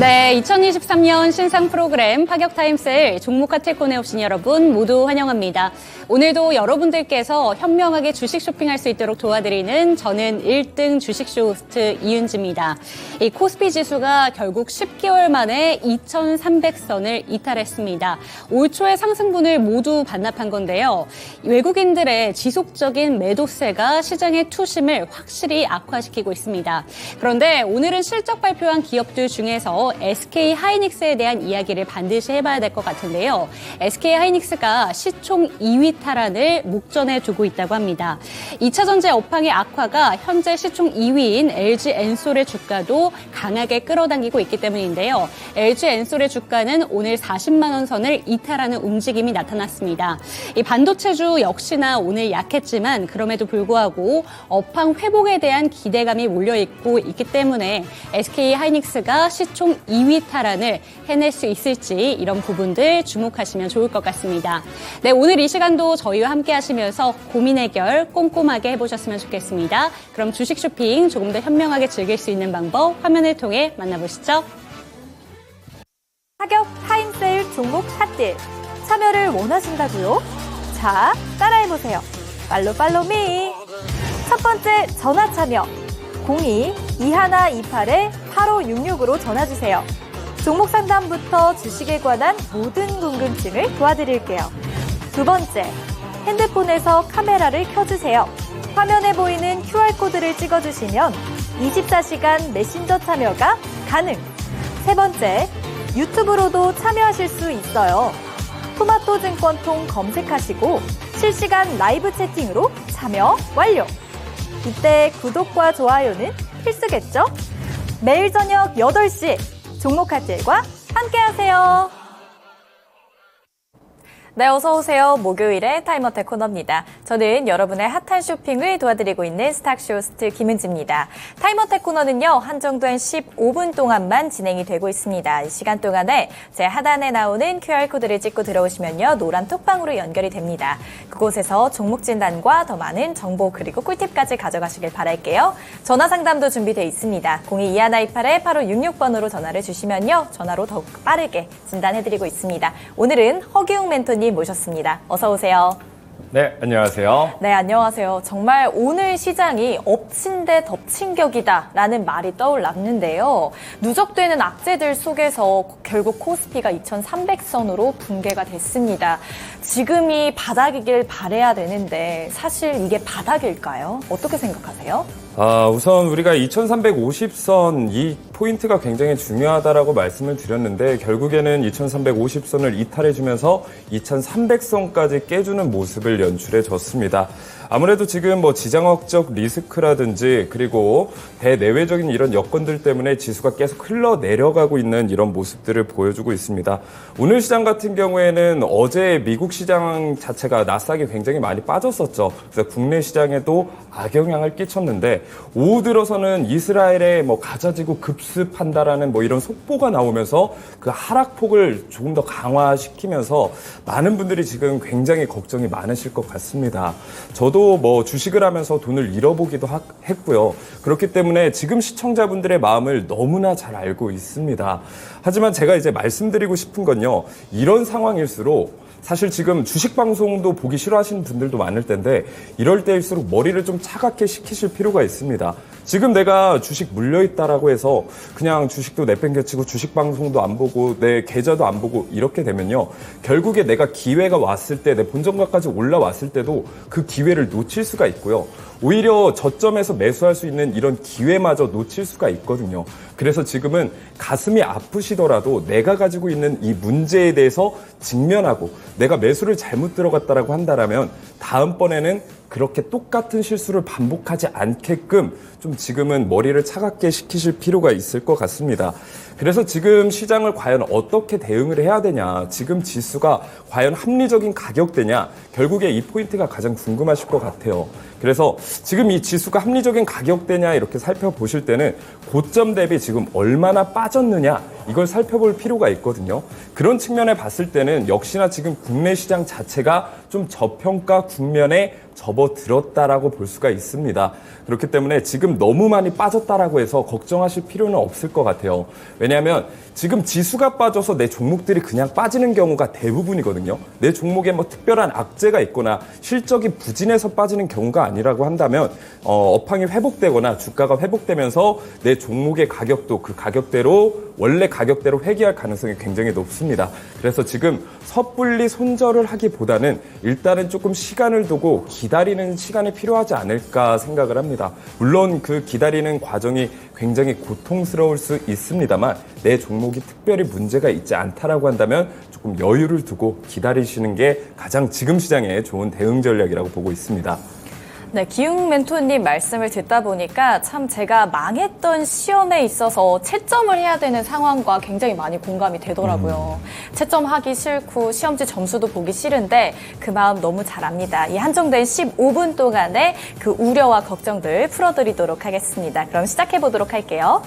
네, 2023년 신상 프로그램 파격타임세일 종목 카테고네 오신 여러분 모두 환영합니다. 오늘도 여러분들께서 현명하게 주식 쇼핑할 수 있도록 도와드리는 저는 1등 주식쇼 호스트 이윤지입니다. 이 코스피 지수가 결국 10개월 만에 2,300선을 이탈했습니다. 올 초의 상승분을 모두 반납한 건데요. 외국인들의 지속적인 매도세가 시장의 투심을 확실히 악화시키고 있습니다. 그런데 오늘은 실적 발표한 기업들 중에서 SK 하이닉스에 대한 이야기를 반드시 해봐야 될 것 같은데요. SK 하이닉스가 시총 2위 탈환을 목전에 두고 있다고 합니다. 2차 전지 업황의 악화가 현재 시총 2위인 LG 엔솔의 주가도 강하게 끌어당기고 있기 때문인데요. LG 엔솔의 주가는 오늘 40만 원 선을 이탈하는 움직임이 나타났습니다. 이 반도체주 역시나 오늘 약했지만 그럼에도 불구하고 업황 회복에 대한 기대감이 몰려있고 있기 때문에 SK 하이닉스가 시총 2위 탈환을 해낼 수 있을지 이런 부분들 주목하시면 좋을 것 같습니다. 네, 오늘 이 시간도 저희와 함께 하시면서 고민 해결 꼼꼼하게 해보셨으면 좋겠습니다. 그럼 주식 쇼핑 조금 더 현명하게 즐길 수 있는 방법 화면을 통해 만나보시죠. 파격 타임세일 종목 핫딜 참여를 원하신다고요? 자, 따라해보세요. 팔로미. 첫 번째 전화 참여 02-2128-8566으로 전화주세요. 종목 상담부터 주식에 관한 모든 궁금증을 도와드릴게요. 두 번째, 핸드폰에서 카메라를 켜주세요. 화면에 보이는 QR코드를 찍어주시면 24시간 메신저 참여가 가능. 세 번째, 유튜브로도 참여하실 수 있어요. 토마토증권통 검색하시고 실시간 라이브 채팅으로 참여 완료. 이때 구독과 좋아요는 필수겠죠? 매일 저녁 8시 종목 핫딜과 함께하세요. 네, 어서 오세요. 목요일의 타임어택 코너입니다. 저는 여러분의 핫한 쇼핑을 도와드리고 있는 스탁쇼 호스트 김은지입니다. 타임어택 코너는요, 한정된 15분 동안만 진행이 되고 있습니다. 이 시간 동안에 제 하단에 나오는 QR코드를 찍고 들어오시면요, 노란 톡방으로 연결이 됩니다. 그곳에서 종목 진단과 더 많은 정보 그리고 꿀팁까지 가져가시길 바랄게요. 전화 상담도 준비되어 있습니다. 02-2128-8566번으로 전화를 주시면요, 전화로 더욱 빠르게 진단해드리고 있습니다. 오늘은 허기웅 멘토님 모셨습니다. 어서 오세요. 네, 안녕하세요. 네, 안녕하세요. 정말 오늘 시장이 엎친 데 덮친 격이다라는 말이 떠올랐는데요. 누적되는 악재들 속에서 결국 코스피가 2,300선으로 붕괴가 됐습니다. 지금이 바닥이길 바라야 되는데 사실 이게 바닥일까요? 어떻게 생각하세요? 우선 우리가 2,350선 이 포인트가 굉장히 중요하다라고 말씀을 드렸는데 결국에는 2,350선을 이탈해주면서 2,300선까지 깨주는 모습을 연출해줬습니다. 아무래도 지금 지정학적 리스크라든지 그리고 대내외적인 이런 여건들 때문에 지수가 계속 흘러내려가고 있는 이런 모습들을 보여주고 있습니다. 오늘 시장 같은 경우에는 어제 미국 시장 자체가 나스닥이 굉장히 많이 빠졌었죠. 그래서 국내 시장에도 악영향을 끼쳤는데 오후 들어서는 이스라엘에 가자지구 급습한다라는 이런 속보가 나오면서 그 하락폭을 조금 더 강화시키면서 많은 분들이 지금 굉장히 걱정이 많으실 것 같습니다. 저도 주식을 하면서 돈을 잃어보기도 했고요. 그렇기 때문에 지금 시청자분들의 마음을 너무나 잘 알고 있습니다. 하지만 제가 이제 말씀드리고 싶은 건요. 이런 상황일수록 사실 지금 주식 방송도 보기 싫어하시는 분들도 많을 텐데 이럴 때일수록 머리를 좀 차갑게 식히실 필요가 있습니다. 지금 내가 주식 물려있다라고 해서 그냥 주식도 내팽개치고 주식 방송도 안 보고 내 계좌도 안 보고 이렇게 되면요. 결국에 내가 기회가 왔을 때 내 본전가까지 올라왔을 때도 그 기회를 놓칠 수가 있고요. 오히려 저점에서 매수할 수 있는 이런 기회마저 놓칠 수가 있거든요. 그래서 지금은 가슴이 아프시더라도 내가 가지고 있는 이 문제에 대해서 직면하고 내가 매수를 잘못 들어갔다라고 한다라면 다음번에는 그렇게 똑같은 실수를 반복하지 않게끔 좀 지금은 머리를 차갑게 식히실 필요가 있을 것 같습니다. 그래서 지금 시장을 과연 어떻게 대응을 해야 되냐, 지금 지수가 과연 합리적인 가격대냐, 결국에 이 포인트가 가장 궁금하실 것 같아요. 그래서 지금 이 지수가 합리적인 가격대냐 이렇게 살펴보실 때는 고점 대비 지금 얼마나 빠졌느냐 이걸 살펴볼 필요가 있거든요. 그런 측면에 봤을 때는 역시나 지금 국내 시장 자체가 좀 저평가 국면에 접어들었다라고 볼 수가 있습니다. 그렇기 때문에 지금 너무 많이 빠졌다라고 해서 걱정하실 필요는 없을 것 같아요. 왜냐하면 지금 지수가 빠져서 내 종목들이 그냥 빠지는 경우가 대부분이거든요. 내 종목에 뭐 특별한 악재가 있거나 실적이 부진해서 빠지는 경우가 아니라고 한다면 업황이 회복되거나 주가가 회복되면서 내 종목의 가격도 그 가격대로 원래 가격대로 회귀할 가능성이 굉장히 높습니다. 그래서 지금 섣불리 손절을 하기보다는 일단은 조금 시간을 두고 기다리는 시간이 필요하지 않을까 생각을 합니다. 물론 그 기다리는 과정이 굉장히 고통스러울 수 있습니다만 내 종목이 특별히 문제가 있지 않다라고 한다면 조금 여유를 두고 기다리시는 게 가장 지금 시장에 좋은 대응 전략이라고 보고 있습니다. 네, 기웅 멘토님 말씀을 듣다 보니까 참 제가 망했던 시험에 있어서 채점을 해야 되는 상황과 굉장히 많이 공감이 되더라고요. 채점하기 싫고 시험지 점수도 보기 싫은데 그 마음 너무 잘 압니다. 이 한정된 15분 동안에 그 우려와 걱정들 풀어드리도록 하겠습니다. 그럼 시작해 보도록 할게요.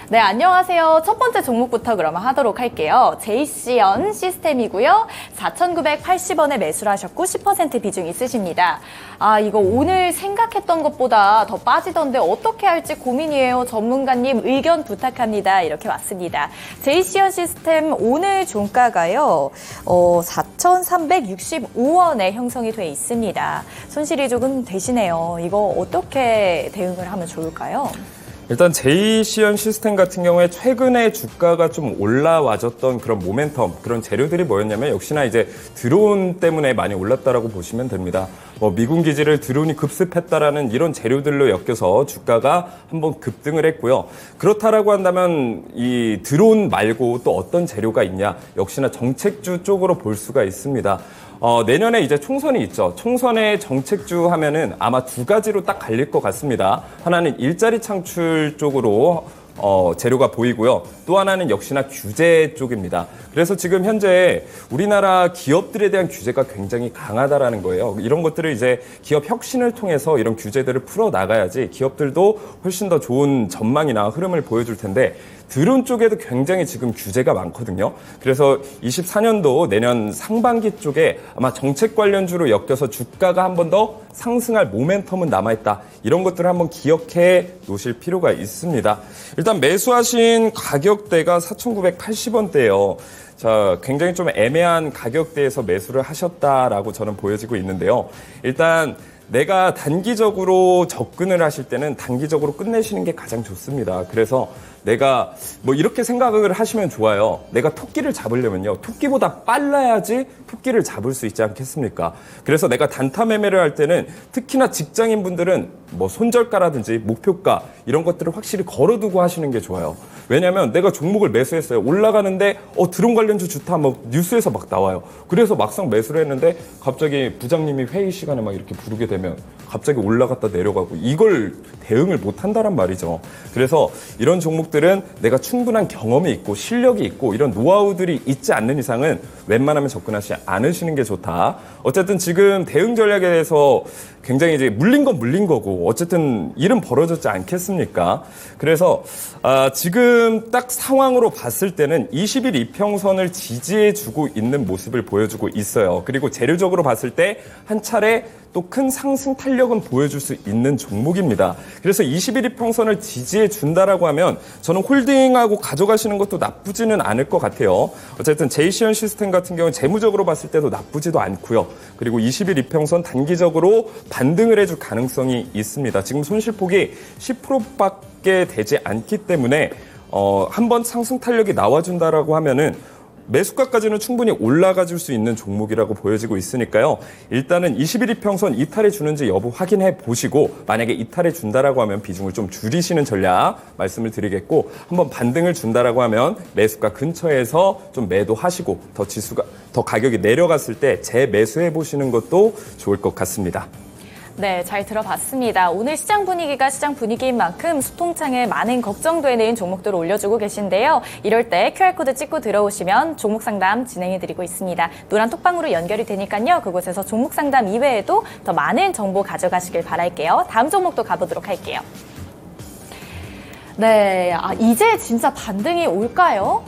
네, 안녕하세요. 첫 번째 종목부터 그러면 하도록 할게요. JC연 시스템이고요. 4,980원에 매수를 하셨고 10% 비중 있으십니다. 아, 이거 오늘 생각했던 것보다 더 빠지던데 어떻게 할지 고민이에요. 전문가님 의견 부탁합니다. 이렇게 왔습니다. JC연 시스템 오늘 종가가요. 4,365원에 형성이 돼 있습니다. 손실이 조금 되시네요. 이거 어떻게 대응을 하면 좋을까요? 일단 JC연 시스템 같은 경우에 최근에 주가가 좀 올라와줬던 그런 모멘텀, 그런 재료들이 뭐였냐면 역시나 이제 드론 때문에 많이 올랐다라고 보시면 됩니다. 미군 기지를 드론이 급습했다라는 이런 재료들로 엮여서 주가가 한번 급등을 했고요. 그렇다라고 한다면 이 드론 말고 또 어떤 재료가 있냐? 역시나 정책주 쪽으로 볼 수가 있습니다. 내년에 이제 총선이 있죠. 총선의 정책주 하면은 아마 두 가지로 딱 갈릴 것 같습니다. 하나는 일자리 창출 쪽으로 재료가 보이고요. 또 하나는 역시나 규제 쪽입니다. 그래서 지금 현재 우리나라 기업들에 대한 규제가 굉장히 강하다라는 거예요. 이런 것들을 이제 기업 혁신을 통해서 이런 규제들을 풀어 나가야지 기업들도 훨씬 더 좋은 전망이나 흐름을 보여줄 텐데 드론 쪽에도 굉장히 지금 규제가 많거든요. 그래서 24년도 내년 상반기 쪽에 아마 정책 관련주로 엮여서 주가가 한 번 더 상승할 모멘텀은 남아있다. 이런 것들을 한번 기억해 놓으실 필요가 있습니다. 일단 매수하신 가격대가 4,980원대예요. 자, 굉장히 좀 애매한 가격대에서 매수를 하셨다라고 저는 보여지고 있는데요. 일단 내가 단기적으로 접근을 하실 때는 단기적으로 끝내시는 게 가장 좋습니다. 그래서 내가 뭐 이렇게 생각을 하시면 좋아요. 내가 토끼를 잡으려면요. 토끼보다 빨라야지 토끼를 잡을 수 있지 않겠습니까? 그래서 내가 단타 매매를 할 때는 특히나 직장인분들은 뭐 손절가라든지 목표가 이런 것들을 확실히 걸어두고 하시는 게 좋아요. 왜냐하면 내가 종목을 매수했어요. 올라가는데 드론 관련주 좋다 뭐 뉴스에서 막 나와요. 그래서 막상 매수를 했는데 갑자기 부장님이 회의 시간에 막 이렇게 부르게 되면 갑자기 올라갔다 내려가고 이걸 대응을 못 한다란 말이죠. 그래서 이런 종목들은 내가 충분한 경험이 있고 실력이 있고 이런 노하우들이 있지 않는 이상은 웬만하면 접근하지 않으시는 게 좋다. 어쨌든 지금 대응 전략에 대해서 굉장히 이제 물린 건 물린 거고 어쨌든 일은 벌어졌지 않겠습니까? 그래서 지금 딱 상황으로 봤을 때는 20일 이평선을 지지해주고 있는 모습을 보여주고 있어요. 그리고 재료적으로 봤을 때 한 차례 또 큰 상승 탄력은 보여줄 수 있는 종목입니다. 그래서 21 이평선을 지지해 준다라고 하면 저는 홀딩하고 가져가시는 것도 나쁘지는 않을 것 같아요. 어쨌든 JC연 시스템 같은 경우는 재무적으로 봤을 때도 나쁘지도 않고요. 그리고 21 이평선 단기적으로 반등을 해줄 가능성이 있습니다. 지금 손실폭이 10%밖에 되지 않기 때문에 한번 상승 탄력이 나와준다라고 하면은 매수가까지는 충분히 올라가 줄 수 있는 종목이라고 보여지고 있으니까요. 일단은 21 이평선 이탈해 주는지 여부 확인해 보시고 만약에 이탈해 준다라고 하면 비중을 좀 줄이시는 전략 말씀을 드리겠고 한번 반등을 준다라고 하면 매수가 근처에서 좀 매도하시고 더 가격이 내려갔을 때 재매수해 보시는 것도 좋을 것 같습니다. 네, 잘 들어봤습니다. 오늘 시장 분위기가 시장 분위기인 만큼 수통창에 많은 걱정되는 종목들을 올려주고 계신데요. 이럴 때 QR코드 찍고 들어오시면 종목 상담 진행해드리고 있습니다. 노란 톡방으로 연결이 되니까요. 그곳에서 종목 상담 이외에도 더 많은 정보 가져가시길 바랄게요. 다음 종목도 가보도록 할게요. 네, 이제 진짜 반등이 올까요?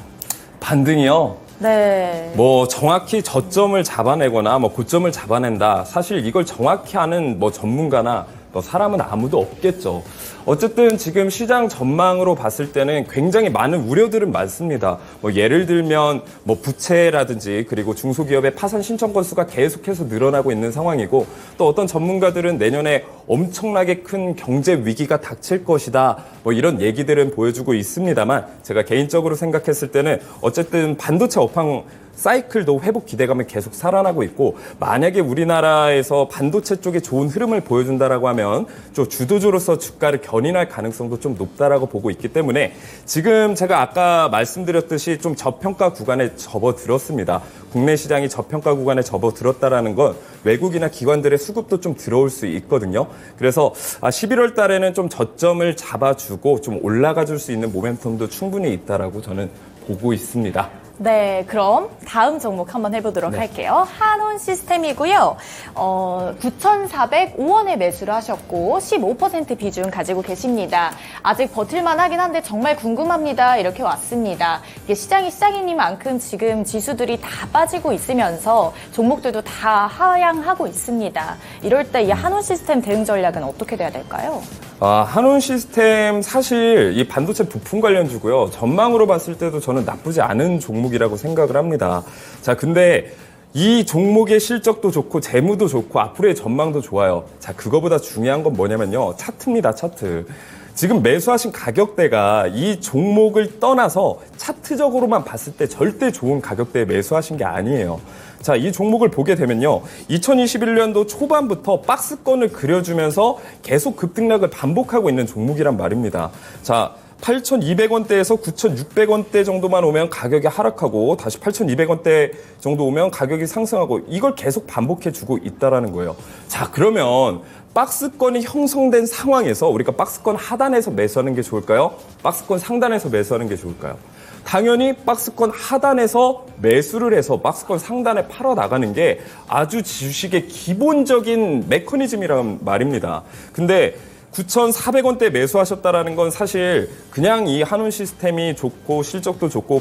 반등이요? 네. 뭐 정확히 저점을 잡아내거나 뭐 고점을 잡아낸다. 사실 이걸 정확히 아는 뭐 전문가나 뭐 사람은 아무도 없겠죠. 어쨌든 지금 시장 전망으로 봤을 때는 굉장히 많은 우려들은 많습니다. 뭐 예를 들면 뭐 부채라든지 그리고 중소기업의 파산 신청 건수가 계속해서 늘어나고 있는 상황이고 또 어떤 전문가들은 내년에 엄청나게 큰 경제 위기가 닥칠 것이다. 뭐 이런 얘기들은 보여주고 있습니다만 제가 개인적으로 생각했을 때는 어쨌든 반도체 업황 사이클도 회복 기대감이 계속 살아나고 있고 만약에 우리나라에서 반도체 쪽에 좋은 흐름을 보여준다라고 하면 좀 주도주로서 주가를 견인할 가능성도 좀 높다라고 보고 있기 때문에 지금 제가 아까 말씀드렸듯이 좀 저평가 구간에 접어들었습니다. 국내 시장이 저평가 구간에 접어들었다라는 건 외국이나 기관들의 수급도 좀 들어올 수 있거든요. 그래서 11월 달에는 좀 저점을 잡아주고 좀 올라가 줄 수 있는 모멘텀도 충분히 있다라고 저는 보고 있습니다. 네, 그럼 다음 종목 한번 해보도록 할게요. 한온 시스템이고요. 9,405원에 매수를 하셨고 15% 비중 가지고 계십니다. 아직 버틸만 하긴 한데 정말 궁금합니다. 이렇게 왔습니다. 이게 시장이 시장이니만큼 지금 지수들이 다 빠지고 있으면서 종목들도 다 하향하고 있습니다. 이럴 때 이 한온 시스템 대응 전략은 어떻게 돼야 될까요? 한온 시스템 사실 이 반도체 부품 관련주고요. 전망으로 봤을 때도 저는 나쁘지 않은 종목이라고 생각을 합니다. 자, 근데 이 종목의 실적도 좋고 재무도 좋고 앞으로의 전망도 좋아요. 자, 그거보다 중요한 건 뭐냐면요. 차트입니다, 차트. 지금 매수하신 가격대가 이 종목을 떠나서 차트적으로만 봤을 때 절대 좋은 가격대에 매수하신 게 아니에요. 자, 이 종목을 보게 되면요. 2021년도 초반부터 박스권을 그려주면서 계속 급등락을 반복하고 있는 종목이란 말입니다. 자, 8,200원대에서 9,600원대 정도만 오면 가격이 하락하고 다시 8,200원대 정도 오면 가격이 상승하고 이걸 계속 반복해주고 있다라는 거예요. 자, 그러면 박스권이 형성된 상황에서 우리가 박스권 하단에서 매수하는 게 좋을까요? 박스권 상단에서 매수하는 게 좋을까요? 당연히 박스권 하단에서 매수를 해서 박스권 상단에 팔아 나가는 게 아주 주식의 기본적인 메커니즘이란 말입니다. 근데 9,400원대 매수하셨다라는 건 사실 그냥 이 한온 시스템이 좋고 실적도 좋고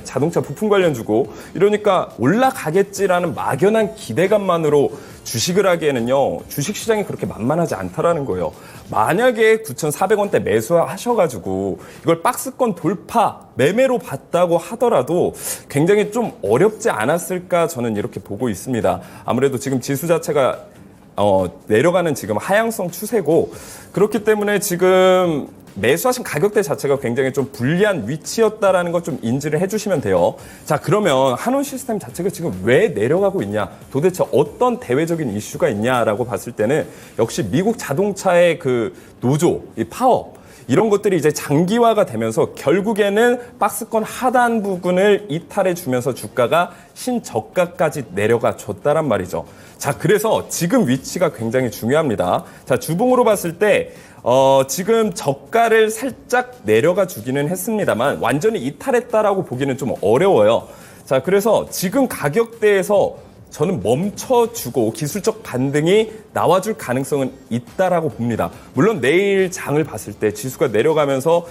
자동차 부품 관련주고 이러니까 올라가겠지라는 막연한 기대감만으로 주식을 하기에는요. 주식시장이 그렇게 만만하지 않다라는 거예요. 만약에 9,400원대 매수하셔가지고 이걸 박스권 돌파 매매로 봤다고 하더라도 굉장히 좀 어렵지 않았을까 저는 이렇게 보고 있습니다. 아무래도 지금 지수 자체가 내려가는 지금 하향성 추세고 그렇기 때문에 지금 매수하신 가격대 자체가 굉장히 좀 불리한 위치였다라는 것 좀 인지를 해주시면 돼요. 자, 그러면 한온 시스템 자체가 지금 왜 내려가고 있냐? 도대체 어떤 대외적인 이슈가 있냐라고 봤을 때는 역시 미국 자동차의 그 노조, 이 파업 이런 것들이 이제 장기화가 되면서 결국에는 박스권 하단 부분을 이탈해 주면서 주가가 신저가까지 내려가 줬다란 말이죠. 자, 그래서 지금 위치가 굉장히 중요합니다. 자, 주봉으로 봤을 때 지금 저가를 살짝 내려가 주기는 했습니다만 완전히 이탈했다라고 보기는 좀 어려워요. 자, 그래서 지금 가격대에서 저는 멈춰주고 기술적 반등이 나와줄 가능성은 있다라고 봅니다. 물론 내일 장을 봤을 때 지수가 내려가면서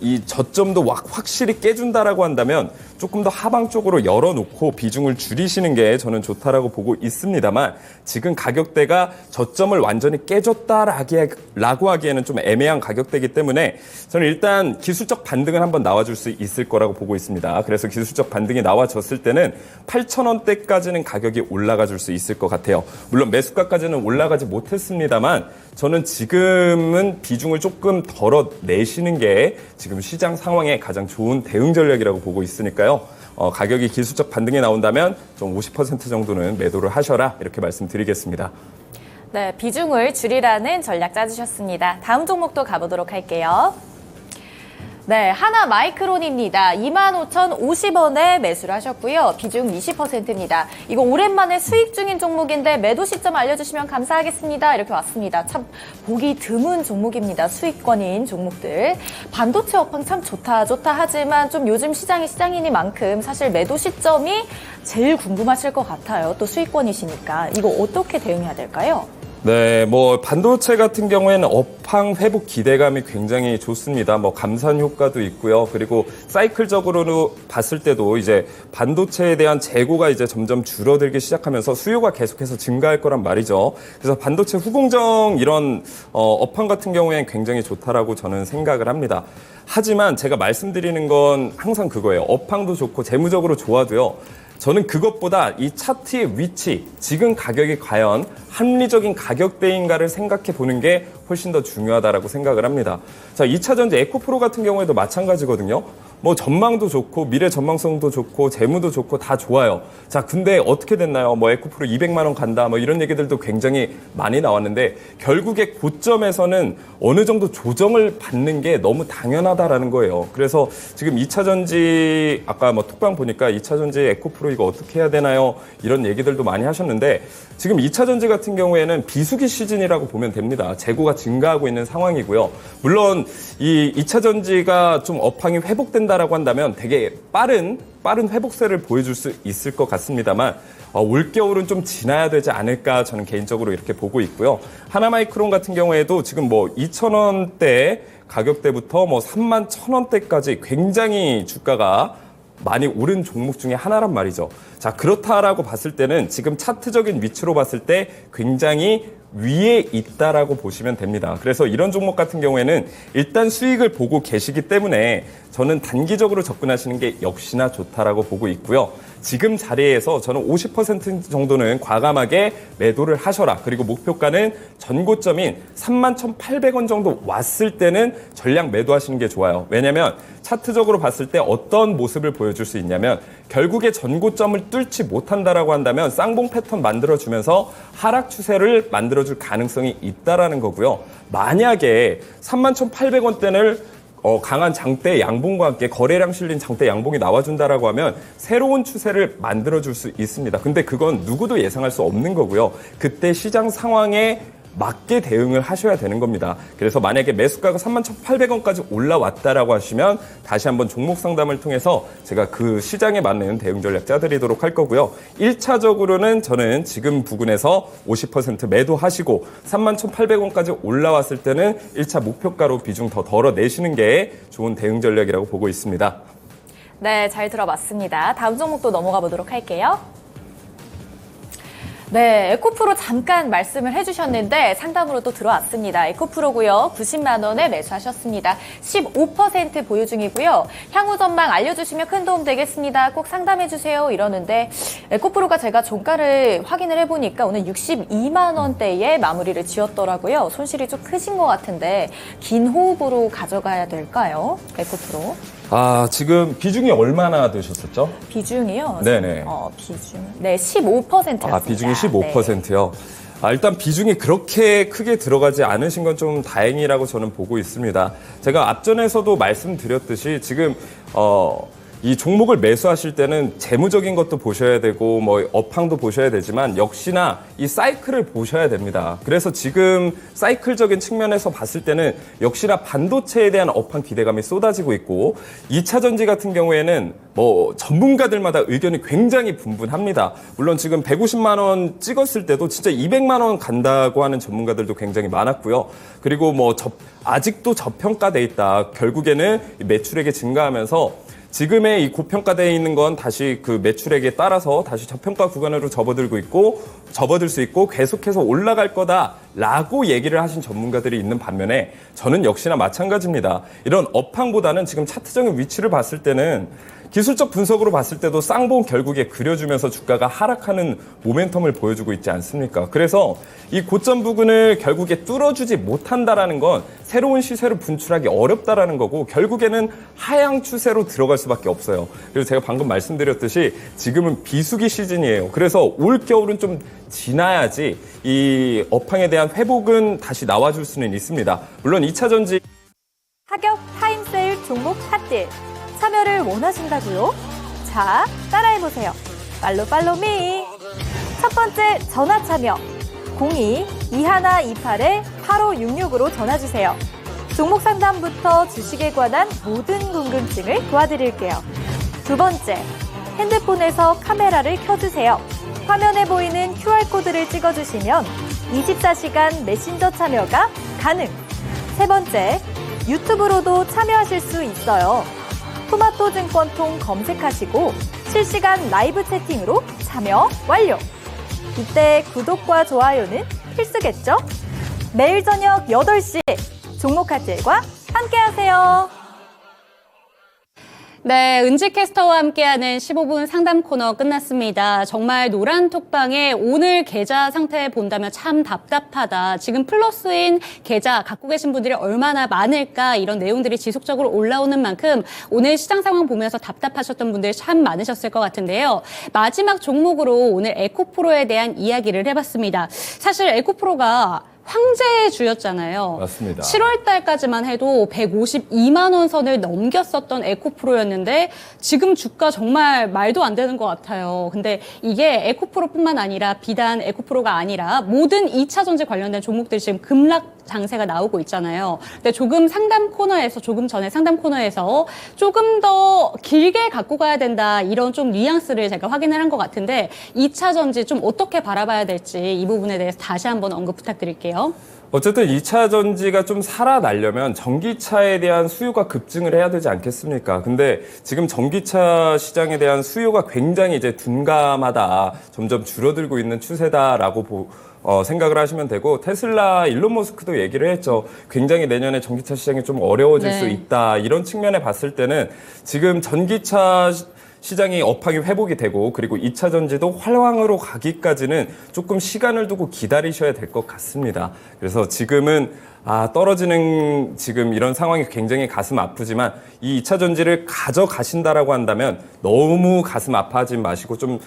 이 저점도 확실히 깨준다라고 한다면 조금 더 하방 쪽으로 열어놓고 비중을 줄이시는 게 저는 좋다라고 보고 있습니다만 지금 가격대가 저점을 완전히 깨줬다라고 하기에는 좀 애매한 가격대이기 때문에 저는 일단 기술적 반등은 한번 나와줄 수 있을 거라고 보고 있습니다. 그래서 기술적 반등이 나와줬을 때는 8,000원대까지는 가격이 올라가 줄 수 있을 것 같아요. 물론 매수가까지는 올라가지 못했습니다만 저는 지금은 비중을 조금 덜어내시는 게 지금 시장 상황에 가장 좋은 대응 전략이라고 보고 있으니까요. 가격이 기술적 반등이 나온다면 좀 50% 정도는 매도를 하셔라 이렇게 말씀드리겠습니다. 네, 비중을 줄이라는 전략 짜주셨습니다. 다음 종목도 가보도록 할게요. 네, 하나마이크론입니다. 25,050원에 매수를 하셨고요. 비중 20%입니다. 이거 오랜만에 수익 중인 종목인데 매도 시점 알려주시면 감사하겠습니다. 이렇게 왔습니다. 참 보기 드문 종목입니다. 수익권인 종목들. 반도체 업황 참 좋다 하지만 좀 요즘 시장이 시장이니만큼 사실 매도 시점이 제일 궁금하실 것 같아요. 또 수익권이시니까. 이거 어떻게 대응해야 될까요? 네, 뭐 반도체 같은 경우에는 업황 회복 기대감이 굉장히 좋습니다. 뭐 감산 효과도 있고요. 그리고 사이클적으로 봤을 때도 이제 반도체에 대한 재고가 이제 점점 줄어들기 시작하면서 수요가 계속해서 증가할 거란 말이죠. 그래서 반도체 후공정 이런 업황 같은 경우에는 굉장히 좋다라고 저는 생각을 합니다. 하지만 제가 말씀드리는 건 항상 그거예요. 업황도 좋고 재무적으로 좋아도요. 저는 그것보다 이 차트의 위치, 지금 가격이 과연 합리적인 가격대인가를 생각해 보는 게 훨씬 더 중요하다라고 생각을 합니다. 자, 2차 전지 에코프로 같은 경우에도 마찬가지거든요. 뭐 전망도 좋고 미래 전망성도 좋고 재무도 좋고 다 좋아요. 자, 근데 어떻게 됐나요? 뭐 에코프로 200만 원 간다 뭐 이런 얘기들도 굉장히 많이 나왔는데 결국에 고점에서는 어느 정도 조정을 받는 게 너무 당연하다라는 거예요. 그래서 지금 2차 전지 아까 뭐 톡방 보니까 2차 전지 에코프로 이거 어떻게 해야 되나요? 이런 얘기들도 많이 하셨는데 지금 2차 전지 같은 경우에는 비수기 시즌이라고 보면 됩니다. 재고가 증가하고 있는 상황이고요. 물론 이 2차 전지가 좀 업황이 회복된다라고 한다면 되게 빠른 회복세를 보여줄 수 있을 것 같습니다만 올겨울은 좀 지나야 되지 않을까 저는 개인적으로 이렇게 보고 있고요. 하나마이크론 같은 경우에도 지금 뭐 2,000원대 가격대부터 뭐 31,000원대까지 굉장히 주가가 많이 오른 종목 중에 하나란 말이죠. 자, 그렇다라고 봤을 때는 지금 차트적인 위치로 봤을 때 굉장히 위에 있다라고 보시면 됩니다. 그래서 이런 종목 같은 경우에는 일단 수익을 보고 계시기 때문에 저는 단기적으로 접근하시는 게 역시나 좋다라고 보고 있고요. 지금 자리에서 저는 50% 정도는 과감하게 매도를 하셔라. 그리고 목표가는 전고점인 31,800원 정도 왔을 때는 전량 매도하시는 게 좋아요. 왜냐하면 차트적으로 봤을 때 어떤 모습을 보여줄 수 있냐면 결국에 전고점을 뚫지 못한다라고 한다면 쌍봉 패턴 만들어주면서 하락 추세를 만들어줄 가능성이 있다라는 거고요. 만약에 31,800원대를 강한 장대 양봉과 함께 거래량 실린 장대 양봉이 나와준다라고 하면 새로운 추세를 만들어줄 수 있습니다. 근데 그건 누구도 예상할 수 없는 거고요. 그때 시장 상황에 맞게 대응을 하셔야 되는 겁니다. 그래서 만약에 매수가가 31,800원까지 올라왔다라고 하시면 다시 한번 종목 상담을 통해서 제가 그 시장에 맞는 대응 전략 짜드리도록 할 거고요. 1차적으로는 저는 지금 부근에서 50% 매도하시고 31,800원까지 올라왔을 때는 1차 목표가로 비중 더 덜어내시는 게 좋은 대응 전략이라고 보고 있습니다. 네, 잘 들어봤습니다. 다음 종목도 넘어가 보도록 할게요. 네, 에코프로 잠깐 말씀을 해주셨는데 상담으로 또 들어왔습니다. 에코프로고요. 90만 원에 매수하셨습니다. 15% 보유 중이고요. 향후 전망 알려주시면 큰 도움 되겠습니다. 꼭 상담해주세요. 이러는데 에코프로가 제가 종가를 확인을 해보니까 오늘 62만 원대에 마무리를 지었더라고요. 손실이 좀 크신 것 같은데 긴 호흡으로 가져가야 될까요? 에코프로. 아, 지금 비중이 얼마나 되셨었죠? 비중이요? 네네. 비중. 네, 15%였습니다. 아, 비중이 15%요? 네. 일단 비중이 그렇게 크게 들어가지 않으신 건 좀 다행이라고 저는 보고 있습니다. 제가 앞전에서도 말씀드렸듯이 지금, 이 종목을 매수하실 때는 재무적인 것도 보셔야 되고 뭐 업황도 보셔야 되지만 역시나 이 사이클을 보셔야 됩니다. 그래서 지금 사이클적인 측면에서 봤을 때는 역시나 반도체에 대한 업황 기대감이 쏟아지고 있고 2차 전지 같은 경우에는 뭐 전문가들마다 의견이 굉장히 분분합니다. 물론 지금 150만 원 찍었을 때도 진짜 200만 원 간다고 하는 전문가들도 굉장히 많았고요. 그리고 뭐 아직도 저평가돼 있다. 결국에는 매출액이 증가하면서 지금의 이 고평가되어 있는 건 다시 그 매출액에 따라서 다시 저평가 구간으로 접어들 수 있고 계속해서 올라갈 거다라고 얘기를 하신 전문가들이 있는 반면에 저는 역시나 마찬가지입니다. 이런 업황보다는 지금 차트적인 위치를 봤을 때는 기술적 분석으로 봤을 때도 쌍봉 결국에 그려주면서 주가가 하락하는 모멘텀을 보여주고 있지 않습니까? 그래서 이 고점 부근을 결국에 뚫어주지 못한다라는 건 새로운 시세를 분출하기 어렵다라는 거고 결국에는 하향 추세로 들어갈 수밖에 없어요. 그래서 제가 방금 말씀드렸듯이 지금은 비수기 시즌이에요. 그래서 올 겨울은 좀 지나야지 이 업황에 대한 회복은 다시 나와줄 수는 있습니다. 물론 2차 전지 하격 타임세일 종목 핫딜 참여를 원하신다고요? 자, 따라해보세요. 팔로미. 첫 번째 전화 참여 02-2128-8566으로 전화주세요. 종목 상담부터 주식에 관한 모든 궁금증을 도와드릴게요. 두 번째, 핸드폰에서 카메라를 켜주세요. 화면에 보이는 QR코드를 찍어주시면 24시간 메신저 참여가 가능. 세 번째, 유튜브로도 참여하실 수 있어요. 토마토증권통 검색하시고 실시간 라이브 채팅으로 참여 완료. 이때 구독과 좋아요는 필수겠죠? 매일 저녁 8시 종목카텔과 함께하세요. 네, 은지캐스터와 함께하는 15분 상담 코너 끝났습니다. 정말 노란 톡방에 오늘 계좌 상태 본다면 참 답답하다. 지금 플러스인 계좌 갖고 계신 분들이 얼마나 많을까 이런 내용들이 지속적으로 올라오는 만큼 오늘 시장 상황 보면서 답답하셨던 분들이 참 많으셨을 것 같은데요. 마지막 종목으로 오늘 에코프로에 대한 이야기를 해봤습니다. 사실 에코프로가 황제의 주였잖아요. 맞습니다. 7월 달까지만 해도 152만 원 선을 넘겼었던 에코프로였는데 지금 주가 정말 말도 안 되는 것 같아요. 근데 이게 에코프로뿐만 아니라 비단 에코프로가 아니라 모든 2차 전지 관련된 종목들이 지금 급락 장세가 나오고 있잖아요. 근데 조금 전에 상담 코너에서 조금 더 길게 갖고 가야 된다 이런 좀 뉘앙스를 제가 확인을 한 것 같은데 2차 전지 좀 어떻게 바라봐야 될지 이 부분에 대해서 다시 한번 언급 부탁드릴게요. 어쨌든 2차 전지가 좀 살아나려면 전기차에 대한 수요가 급증을 해야 되지 않겠습니까? 근데 지금 전기차 시장에 대한 수요가 굉장히 이제 둔감하다, 점점 줄어들고 있는 추세다라고 생각을 하시면 되고, 테슬라 일론 머스크도 얘기를 했죠. 굉장히 내년에 전기차 시장이 좀 어려워질 수 있다. 이런 측면에 봤을 때는 지금 전기차 시장이 업황이 회복이 되고 그리고 2차 전지도 활황으로 가기까지는 조금 시간을 두고 기다리셔야 될 것 같습니다. 그래서 지금은 떨어지는 지금 이런 상황이 굉장히 가슴 아프지만 이 2차 전지를 가져가신다라고 한다면 너무 가슴 아파하지 마시고 좀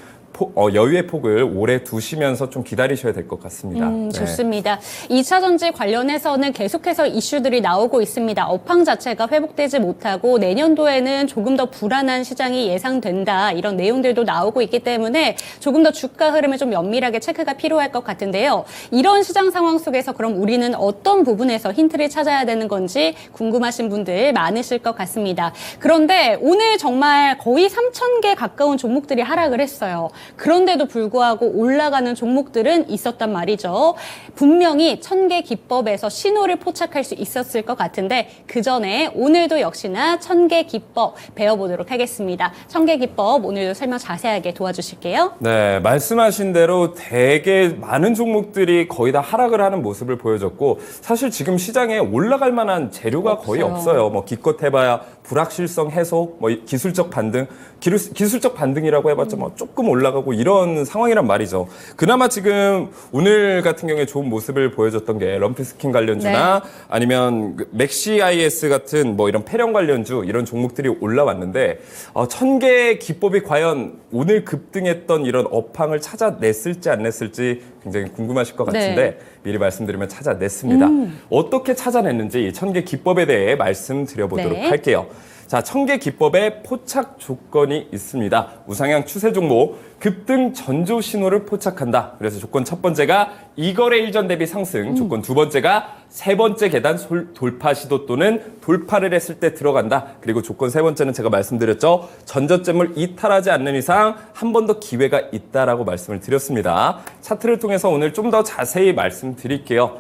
여유의 폭을 오래 두시면서 좀 기다리셔야 될 것 같습니다. 좋습니다. 2차 전지 관련해서는 계속해서 이슈들이 나오고 있습니다. 업황 자체가 회복되지 못하고 내년도에는 조금 더 불안한 시장이 예상된다. 이런 내용들도 나오고 있기 때문에 조금 더 주가 흐름을 좀 면밀하게 체크가 필요할 것 같은데요. 이런 시장 상황 속에서 그럼 우리는 어떤 부분에서 힌트를 찾아야 되는 건지 궁금하신 분들 많으실 것 같습니다. 그런데 오늘 정말 거의 3,000개 가까운 종목들이 하락을 했어요. 그런데도 불구하고 올라가는 종목들은 있었단 말이죠. 분명히 1000개 기법에서 신호를 포착할 수 있었을 것 같은데 그 전에 오늘도 역시나 1000개 기법 배워보도록 하겠습니다. 1000개 기법 오늘도 설명 자세하게 도와주실게요. 네, 말씀하신 대로 되게 많은 종목들이 거의 다 하락을 하는 모습을 보여줬고 사실 지금 시장에 올라갈 만한 재료가 거의 없어요. 뭐 기껏 해봐야 불확실성 해소, 뭐 기술적 반등, 기술적 반등이라고 해봤자 뭐 조금 올라가고 이런 상황이란 말이죠. 그나마 지금 오늘 같은 경우에 좋은 모습을 보여줬던 게 럼피스킨 관련주나 아니면 맥시IS 같은 뭐 이런 폐렴 관련주 이런 종목들이 올라왔는데 1000개의 기법이 과연 오늘 급등했던 이런 업황을 찾아냈을지 안 냈을지 굉장히 궁금하실 것 같은데 미리 말씀드리면 찾아냈습니다. 어떻게 찾아냈는지 1000개 기법에 대해 말씀드려보도록 할게요. 자, 1000개 기법의 포착 조건이 있습니다. 우상향 추세 종목, 급등 전조 신호를 포착한다. 그래서 조건 첫 번째가 이거래 일전 대비 상승, 조건 두 번째가 세 번째 계단 돌파 시도 또는 돌파를 했을 때 들어간다. 그리고 조건 세 번째는 제가 말씀드렸죠. 전저점을 이탈하지 않는 이상 한 번 더 기회가 있다라고 말씀을 드렸습니다. 차트를 통해서 오늘 좀 더 자세히 말씀드릴게요.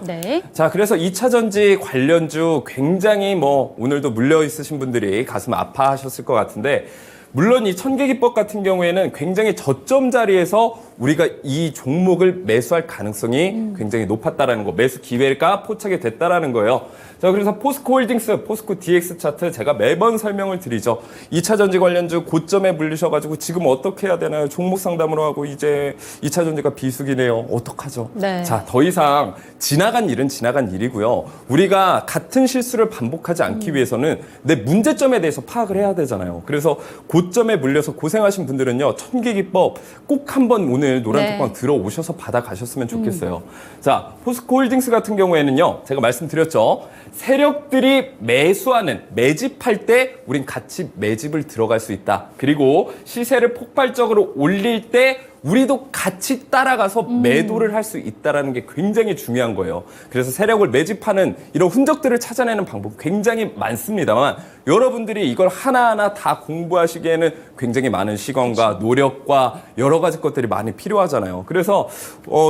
자, 그래서 2차 전지 관련주 굉장히 오늘도 물려 있으신 분들이 가슴 아파하셨을 것 같은데 물론 이 1000개 기법 같은 경우에는 굉장히 저점 자리에서 우리가 이 종목을 매수할 가능성이 굉장히 높았다라는 거, 매수 기회가 포착이 됐다라는 거예요. 자, 그래서 포스코 홀딩스, 포스코 DX 차트 제가 매번 설명을 드리죠. 2차 전지 관련주 고점에 물리셔가지고 지금 어떻게 해야 되나요? 종목 상담으로 하고 이제 2차 전지가 비수기네요. 어떡하죠? 자, 더 이상 지나간 일은 지나간 일이고요. 우리가 같은 실수를 반복하지 않기 위해서는 내 문제점에 대해서 파악을 해야 되잖아요. 그래서 고점에 물려서 고생하신 분들은요. 1000개 기법 꼭 한번 오늘 노란톡방 들어오셔서 받아가셨으면 좋겠어요. 자, 포스코 홀딩스 같은 경우에는요. 제가 말씀드렸죠. 세력들이 매수하는, 매집할 때 우린 같이 매집을 들어갈 수 있다. 그리고 시세를 폭발적으로 올릴 때 우리도 같이 따라가서 매도를 할 수 있다는 게 굉장히 중요한 거예요. 그래서 세력을 매집하는 이런 흔적들을 찾아내는 방법이 굉장히 많습니다만 여러분들이 이걸 하나하나 다 공부하시기에는 굉장히 많은 시간과 노력과 여러 가지 것들이 많이 필요하잖아요. 그래서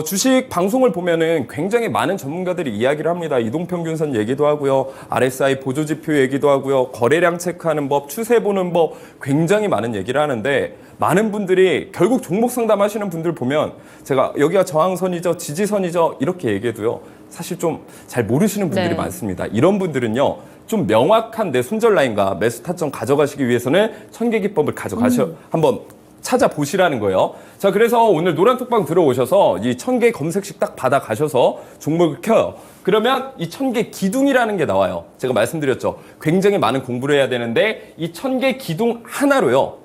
주식 방송을 보면은 굉장히 많은 전문가들이 이야기를 합니다. 이동평균선 얘기도 하고요. RSI 보조지표 얘기도 하고요. 거래량 체크하는 법, 추세 보는 법 굉장히 많은 얘기를 하는데 많은 분들이 결국 종목 상담하시는 분들 보면 제가 여기가 저항선이죠, 지지선이죠 이렇게 얘기해도요. 사실 좀 잘 모르시는 분들이 네. 많습니다. 이런 분들은요. 좀 명확한 내 손절 라인과 매수 타점 가져가시기 위해서는 천계기법을 한번 찾아보시라는 거예요. 자, 그래서 오늘 노란톡방 들어오셔서 이 1000개 검색식 딱 받아가셔서 종목을 켜요. 그러면 이 1000개 기둥이라는 게 나와요. 제가 말씀드렸죠. 굉장히 많은 공부를 해야 되는데 이 1000개 기둥 하나로요.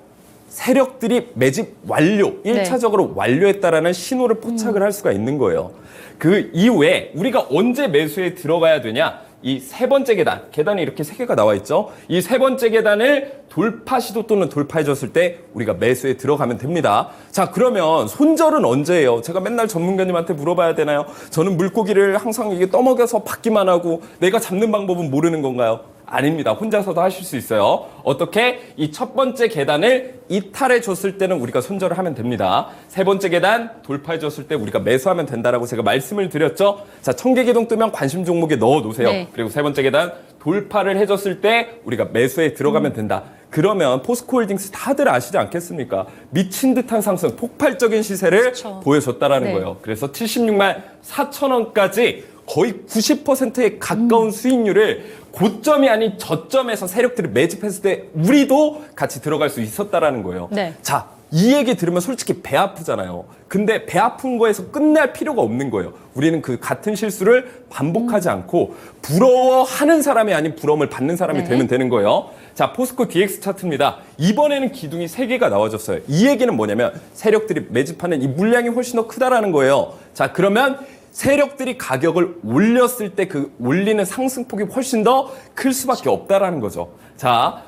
세력들이 매집 완료, 1차적으로 완료했다라는 신호를 포착을 할 수가 있는 거예요. 그 이후에 우리가 언제 매수에 들어가야 되냐? 이 세 번째 계단이 이렇게 세 개가 나와 있죠. 이 세 번째 계단을 돌파 시도 또는 돌파해줬을 때 우리가 매수에 들어가면 됩니다. 자, 그러면 손절은 언제예요? 제가 맨날 전문가님한테 물어봐야 되나요? 저는 물고기를 항상 이게 떠먹여서 받기만 하고 내가 잡는 방법은 모르는 건가요? 아닙니다. 혼자서도 하실 수 있어요. 어떻게? 이 첫 번째 계단을 이탈해 줬을 때는 우리가 손절을 하면 됩니다. 세 번째 계단 돌파해 줬을 때 우리가 매수하면 된다라고 제가 말씀을 드렸죠. 자, 1000개 기둥 뜨면 관심 종목에 넣어 놓으세요. 네. 그리고 세 번째 계단 돌파를 해줬을 때 우리가 매수에 들어가면 된다. 그러면 포스코홀딩스 다들 아시지 않겠습니까? 미친 듯한 상승, 폭발적인 시세를 그렇죠. 보여줬다라는 네. 거예요. 그래서 76만 4천 원까지 거의 90%에 가까운 수익률을 고점이 아닌 저점에서 세력들이 매집했을 때 우리도 같이 들어갈 수 있었다라는 거예요. 네. 자, 이 얘기 들으면 솔직히 배 아프잖아요. 근데 배 아픈 거에서 끝날 필요가 없는 거예요. 우리는 그 같은 실수를 반복하지 않고 부러워하는 사람이 아닌 부러움을 받는 사람이 네. 되면 되는 거예요. 자, 포스코 DX 차트입니다. 이번에는 기둥이 3개가 나와줬어요. 이 얘기는 뭐냐면 세력들이 매집하는 이 물량이 훨씬 더 크다라는 거예요. 자, 그러면 세력들이 가격을 올렸을 때 그 올리는 상승폭이 훨씬 더 클 수밖에 없다라는 거죠. 자,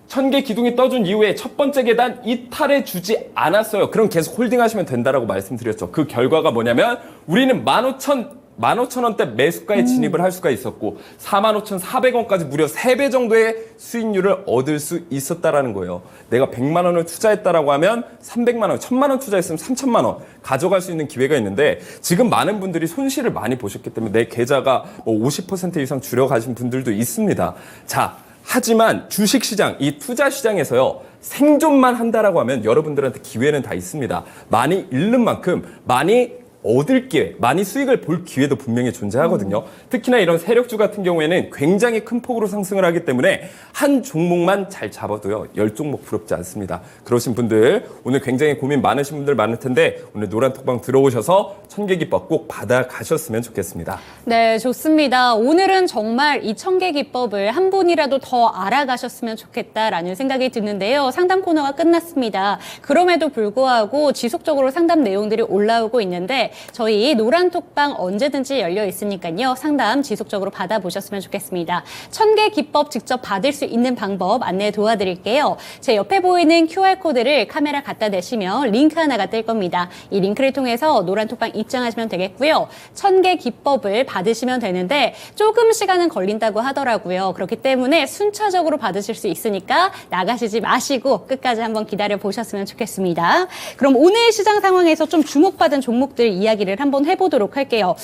1000개 기둥이 떠준 이후에 첫 번째 계단 이탈해 주지 않았어요. 그럼 계속 홀딩하시면 된다라고 말씀드렸죠. 그 결과가 뭐냐면 우리는 15,000원대 매수가에 진입을 할 수가 있었고 45,400원까지 무려 3배 정도의 수익률을 얻을 수 있었다라는 거예요. 내가 100만 원을 투자했다라고 하면 300만 원, 1000만 원 투자했으면 3000만 원 가져갈 수 있는 기회가 있는데 지금 많은 분들이 손실을 많이 보셨기 때문에 내 계좌가 뭐 50% 이상 줄여가신 분들도 있습니다. 자, 하지만 주식시장, 이 투자시장에서요. 생존만 한다라고 하면 여러분들한테 기회는 다 있습니다. 많이 잃는 만큼 많이 얻을 기회, 많이 수익을 볼 기회도 분명히 존재하거든요. 특히나 이런 세력주 같은 경우에는 굉장히 큰 폭으로 상승을 하기 때문에 한 종목만 잘 잡아도요. 10종목 부럽지 않습니다. 그러신 분들 오늘 굉장히 고민 많으신 분들 많을 텐데 오늘 노란톡방 들어오셔서 1000개 기법 꼭 받아가셨으면 좋겠습니다. 네, 좋습니다. 오늘은 정말 이 1000개 기법을 한 분이라도 더 알아가셨으면 좋겠다라는 생각이 드는데요. 상담 코너가 끝났습니다. 그럼에도 불구하고 지속적으로 상담 내용들이 올라오고 있는데 저희 노란톡방 언제든지 열려 있으니까요. 상담 지속적으로 받아보셨으면 좋겠습니다. 1000개 기법 직접 받을 수 있는 방법 안내 도와드릴게요. 제 옆에 보이는 QR코드를 카메라 갖다 대시면 링크 하나가 뜰 겁니다. 이 링크를 통해서 노란톡방 입장하시면 되겠고요. 1000개 기법을 받으시면 되는데 조금 시간은 걸린다고 하더라고요. 그렇기 때문에 순차적으로 받으실 수 있으니까 나가시지 마시고 끝까지 한번 기다려 보셨으면 좋겠습니다. 그럼 오늘 시장 상황에서 좀 주목받은 종목들 이야기를 한번 해보도록 할게요.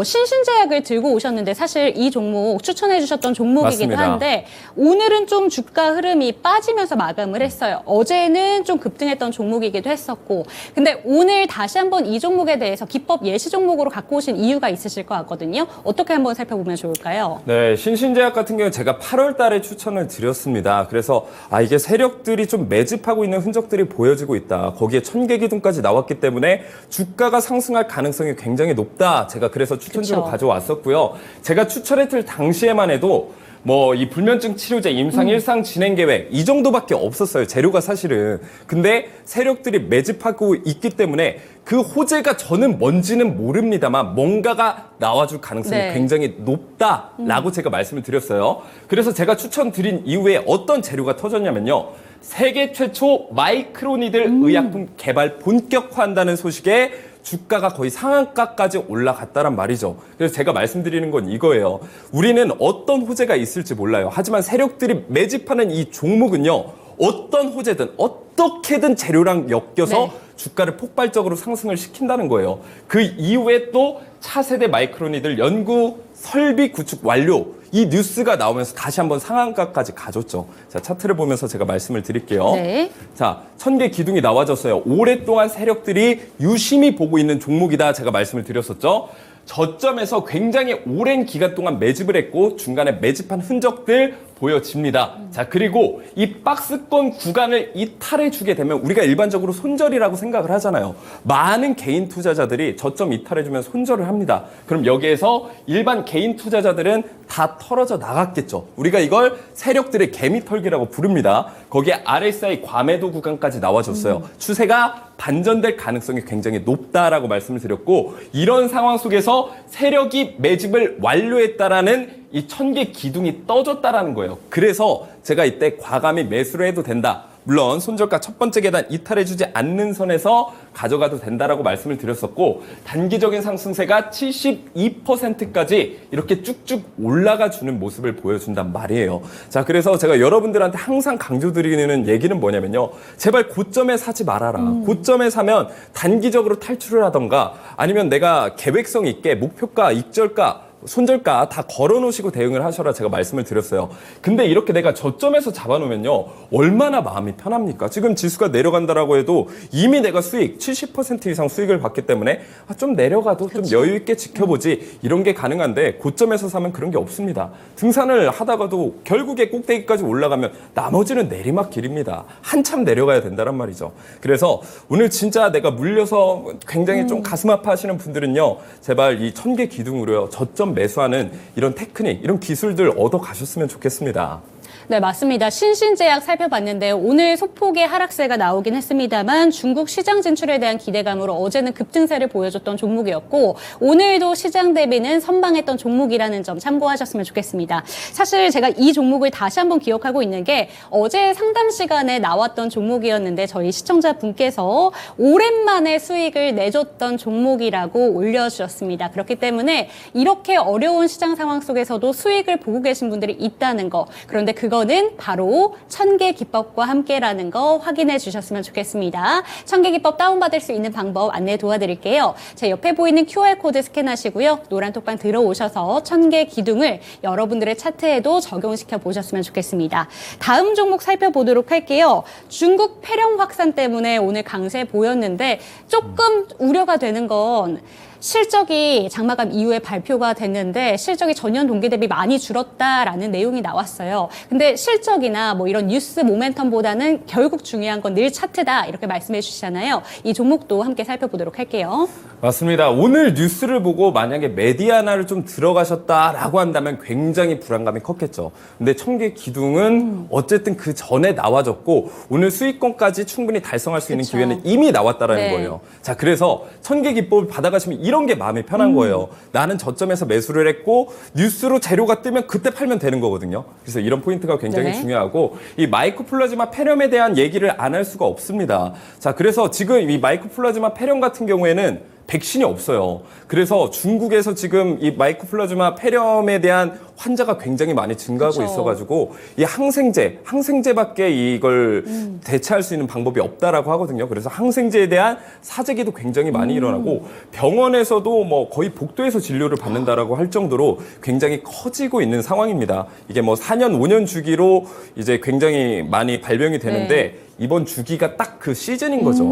신신제약을 들고 오셨는데 사실 이 종목 추천해 주셨던 종목이기도 맞습니다. 한데 오늘은 좀 주가 흐름이 빠지면서 마감을 했어요. 어제는 좀 급등했던 종목이기도 했었고 근데 오늘 다시 한번 이 종목에 대해서 기법 예시 종목으로 갖고 오신 이유가 있으실 것 같거든요. 어떻게 한번 살펴보면 좋을까요? 네, 신신제약 같은 경우는 제가 8월 달에 추천을 드렸습니다. 그래서 이게 세력들이 좀 매집하고 있는 흔적들이 보여지고 있다. 거기에 1000개 기둥까지 나왔기 때문에 주가가 상승할 가능성이 굉장히 높다. 제가 그래서 추천주로 그쵸. 가져왔었고요. 제가 추천했을 당시에만 해도 뭐 이 불면증 치료제 임상 일상 진행 계획 이 정도밖에 없었어요. 재료가 사실은. 근데 세력들이 매집하고 있기 때문에 그 호재가 저는 뭔지는 모릅니다만 뭔가가 나와줄 가능성이 네. 굉장히 높다라고 제가 말씀을 드렸어요. 그래서 제가 추천드린 이후에 어떤 재료가 터졌냐면요. 세계 최초 마이크로니들 의약품 개발 본격화한다는 소식에 주가가 거의 상한가까지 올라갔다란 말이죠. 그래서 제가 말씀드리는 건 이거예요. 우리는 어떤 호재가 있을지 몰라요. 하지만 세력들이 매집하는 이 종목은요. 어떤 호재든 어떻게든 재료랑 엮여서 네. 주가를 폭발적으로 상승을 시킨다는 거예요. 그 이후에 또 차세대 마이크로니들 연구 설비 구축 완료 이 뉴스가 나오면서 다시 한번 상한가까지 가졌죠. 자, 차트를 보면서 제가 말씀을 드릴게요. 네. 자, 1000개 기둥이 나와졌어요. 오랫동안 세력들이 유심히 보고 있는 종목이다 제가 말씀을 드렸었죠. 저점에서 굉장히 오랜 기간 동안 매집을 했고 중간에 매집한 흔적들 보여집니다. 자, 그리고 이 박스권 구간을 이탈해주게 되면 우리가 일반적으로 손절이라고 생각을 하잖아요. 많은 개인 투자자들이 저점 이탈해주면 손절을 합니다. 그럼 여기에서 일반 개인 투자자들은 다 털어져 나갔겠죠. 우리가 이걸 세력들의 개미털기라고 부릅니다. 거기에 RSI 과매도 구간까지 나와줬어요. 추세가 반전될 가능성이 굉장히 높다라고 말씀을 드렸고 이런 상황 속에서 세력이 매집을 완료했다라는 이 1000개 기둥이 떠졌다라는 거예요. 그래서 제가 이때 과감히 매수를 해도 된다. 물론 손절가 첫 번째 계단 이탈해주지 않는 선에서 가져가도 된다라고 말씀을 드렸었고 단기적인 상승세가 72%까지 이렇게 쭉쭉 올라가주는 모습을 보여준단 말이에요. 자, 그래서 제가 여러분들한테 항상 강조드리는 얘기는 뭐냐면요. 제발 고점에 사지 말아라. 고점에 사면 단기적으로 탈출을 하던가 아니면 내가 계획성 있게 목표가, 익절가 손절가 다 걸어놓으시고 대응을 하셔라 제가 말씀을 드렸어요. 근데 이렇게 내가 저점에서 잡아놓으면요. 얼마나 마음이 편합니까? 지금 지수가 내려간다라고 해도 이미 내가 수익 70% 이상 수익을 받기 때문에 좀 내려가도 좀 여유 있게 지켜보지 이런 게 가능한데 고점에서 사면 그런 게 없습니다. 등산을 하다가도 결국에 꼭대기까지 올라가면 나머지는 내리막길입니다. 한참 내려가야 된다란 말이죠. 그래서 오늘 진짜 내가 물려서 굉장히 좀 가슴 아파하시는 분들은요. 제발 이 1000개 기둥으로요. 저점 매수하는 이런 테크닉, 이런 기술들 얻어 가셨으면 좋겠습니다. 네, 맞습니다. 신신제약 살펴봤는데요. 오늘 소폭의 하락세가 나오긴 했습니다만 중국 시장 진출에 대한 기대감으로 어제는 급등세를 보여줬던 종목이었고 오늘도 시장 대비는 선방했던 종목이라는 점 참고하셨으면 좋겠습니다. 사실 제가 이 종목을 다시 한번 기억하고 있는 게 어제 상담 시간에 나왔던 종목이었는데 저희 시청자분께서 오랜만에 수익을 내줬던 종목이라고 올려주셨습니다. 그렇기 때문에 이렇게 어려운 시장 상황 속에서도 수익을 보고 계신 분들이 있다는 거. 그런데 그거는 바로 1000개 기법과 함께라는 거 확인해 주셨으면 좋겠습니다. 1000개 기법 다운받을 수 있는 방법 안내 도와드릴게요. 제 옆에 보이는 QR코드 스캔하시고요. 노란 톡방 들어오셔서 1000개 기둥을 여러분들의 차트에도 적용시켜 보셨으면 좋겠습니다. 다음 종목 살펴보도록 할게요. 중국 폐렴 확산 때문에 오늘 강세 보였는데 조금 우려가 되는 건 실적이 장마감 이후에 발표가 됐는데 실적이 전년 동기 대비 많이 줄었다라는 내용이 나왔어요. 근데 실적이나 뭐 이런 뉴스 모멘텀보다는 결국 중요한 건 늘 차트다 이렇게 말씀해 주시잖아요. 이 종목도 함께 살펴보도록 할게요. 맞습니다. 오늘 뉴스를 보고 만약에 메디아나를 좀 들어가셨다라고 한다면 굉장히 불안감이 컸겠죠. 근데 1000개 기둥은 어쨌든 그 전에 나와졌고 오늘 수익권까지 충분히 달성할 수 있는 그쵸. 기회는 이미 나왔다라는 네. 거예요. 자, 그래서 1000개 기법을 받아가시면 이런 게 마음이 편한 거예요. 나는 저점에서 매수를 했고 뉴스로 재료가 뜨면 그때 팔면 되는 거거든요. 그래서 이런 포인트가 굉장히 네. 중요하고 이 마이코플라즈마 폐렴에 대한 얘기를 안 할 수가 없습니다. 자, 그래서 지금 이 마이코플라즈마 폐렴 같은 경우에는 백신이 없어요. 그래서 중국에서 지금 이 마이코플라즈마 폐렴에 대한 환자가 굉장히 많이 증가하고 그쵸. 있어가지고 이 항생제밖에 이걸 대체할 수 있는 방법이 없다라고 하거든요. 그래서 항생제에 대한 사재기도 굉장히 많이 일어나고 병원에서도 뭐 거의 복도에서 진료를 받는다라고 할 정도로 굉장히 커지고 있는 상황입니다. 이게 뭐 4년, 5년 주기로 이제 굉장히 많이 발병이 되는데 네. 이번 주기가 딱 그 시즌인 거죠.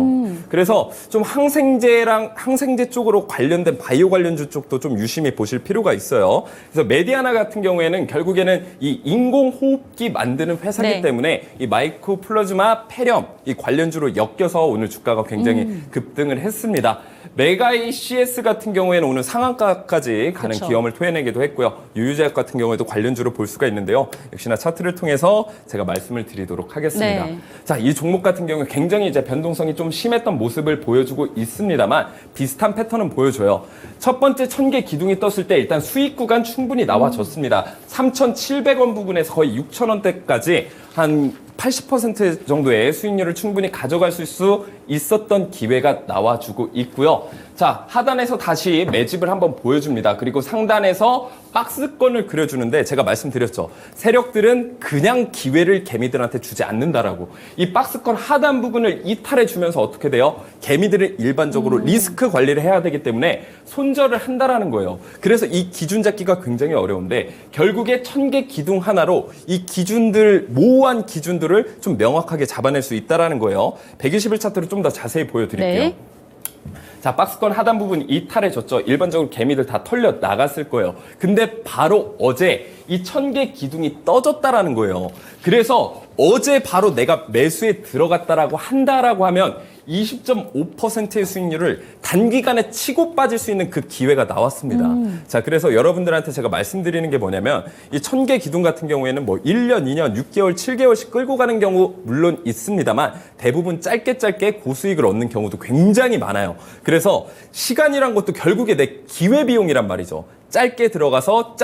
그래서 좀 항생제 쪽으로 관련된 바이오 관련주 쪽도 좀 유심히 보실 필요가 있어요. 그래서 메디아나 같은 경우에는 결국에는 이 인공호흡기 만드는 회사이기 네. 때문에 이 마이코플라즈마 폐렴 이 관련주로 엮여서 오늘 주가가 굉장히 급등을 했습니다. 메가이 CS 같은 경우에는 오늘 상한가까지 가는 그쵸. 기염을 토해내기도 했고요. 유유제약 같은 경우에도 관련주로 볼 수가 있는데요. 역시나 차트를 통해서 제가 말씀을 드리도록 하겠습니다. 네. 자, 이 종목 같은 경우에 굉장히 이제 변동성이 좀 심했던 모습을 보여주고 있습니다만 비슷한 패턴은 보여줘요. 첫 번째 1000개 기둥이 떴을 때 일단 수익 구간 충분히 나와줬습니다. 3,700원 부근에서 거의 6,000원대까지 한 80% 정도의 수익률을 충분히 가져갈 수 있었던 기회가 나와주고 있고요. 자, 하단에서 다시 매집을 한번 보여줍니다. 그리고 상단에서 박스권을 그려주는데 제가 말씀드렸죠. 세력들은 그냥 기회를 개미들한테 주지 않는다라고. 이 박스권 하단 부분을 이탈해 주면서 어떻게 돼요? 개미들은 일반적으로 리스크 관리를 해야 되기 때문에 손절을 한다라는 거예요. 그래서 이 기준 잡기가 굉장히 어려운데 결국에 1000개 기둥 하나로 이 기준들, 모호한 기준들을 좀 명확하게 잡아낼 수 있다라는 거예요. 120일 차트로 좀 더 자세히 보여드릴게요. 네. 자, 박스권 하단 부분 이탈해졌죠. 일반적으로 개미들 다 털려 나갔을 거예요. 근데 바로 어제 이 1000개 기둥이 떠졌다라는 거예요. 그래서 어제 바로 내가 매수에 들어갔다라고 한다라고 하면 20.5%의 수익률을 단기간에 치고 빠질 수 있는 그 기회가 나왔습니다. 자, 그래서 여러분들한테 제가 말씀드리는 게 뭐냐면 이 1000개 기둥 같은 경우에는 뭐 1년, 2년, 6개월, 7개월씩 끌고 가는 경우 물론 있습니다만 대부분 짧게 고수익을 얻는 경우도 굉장히 많아요. 그래서 시간이란 것도 결국에 내 기회비용이란 말이죠. 짧게 들어가서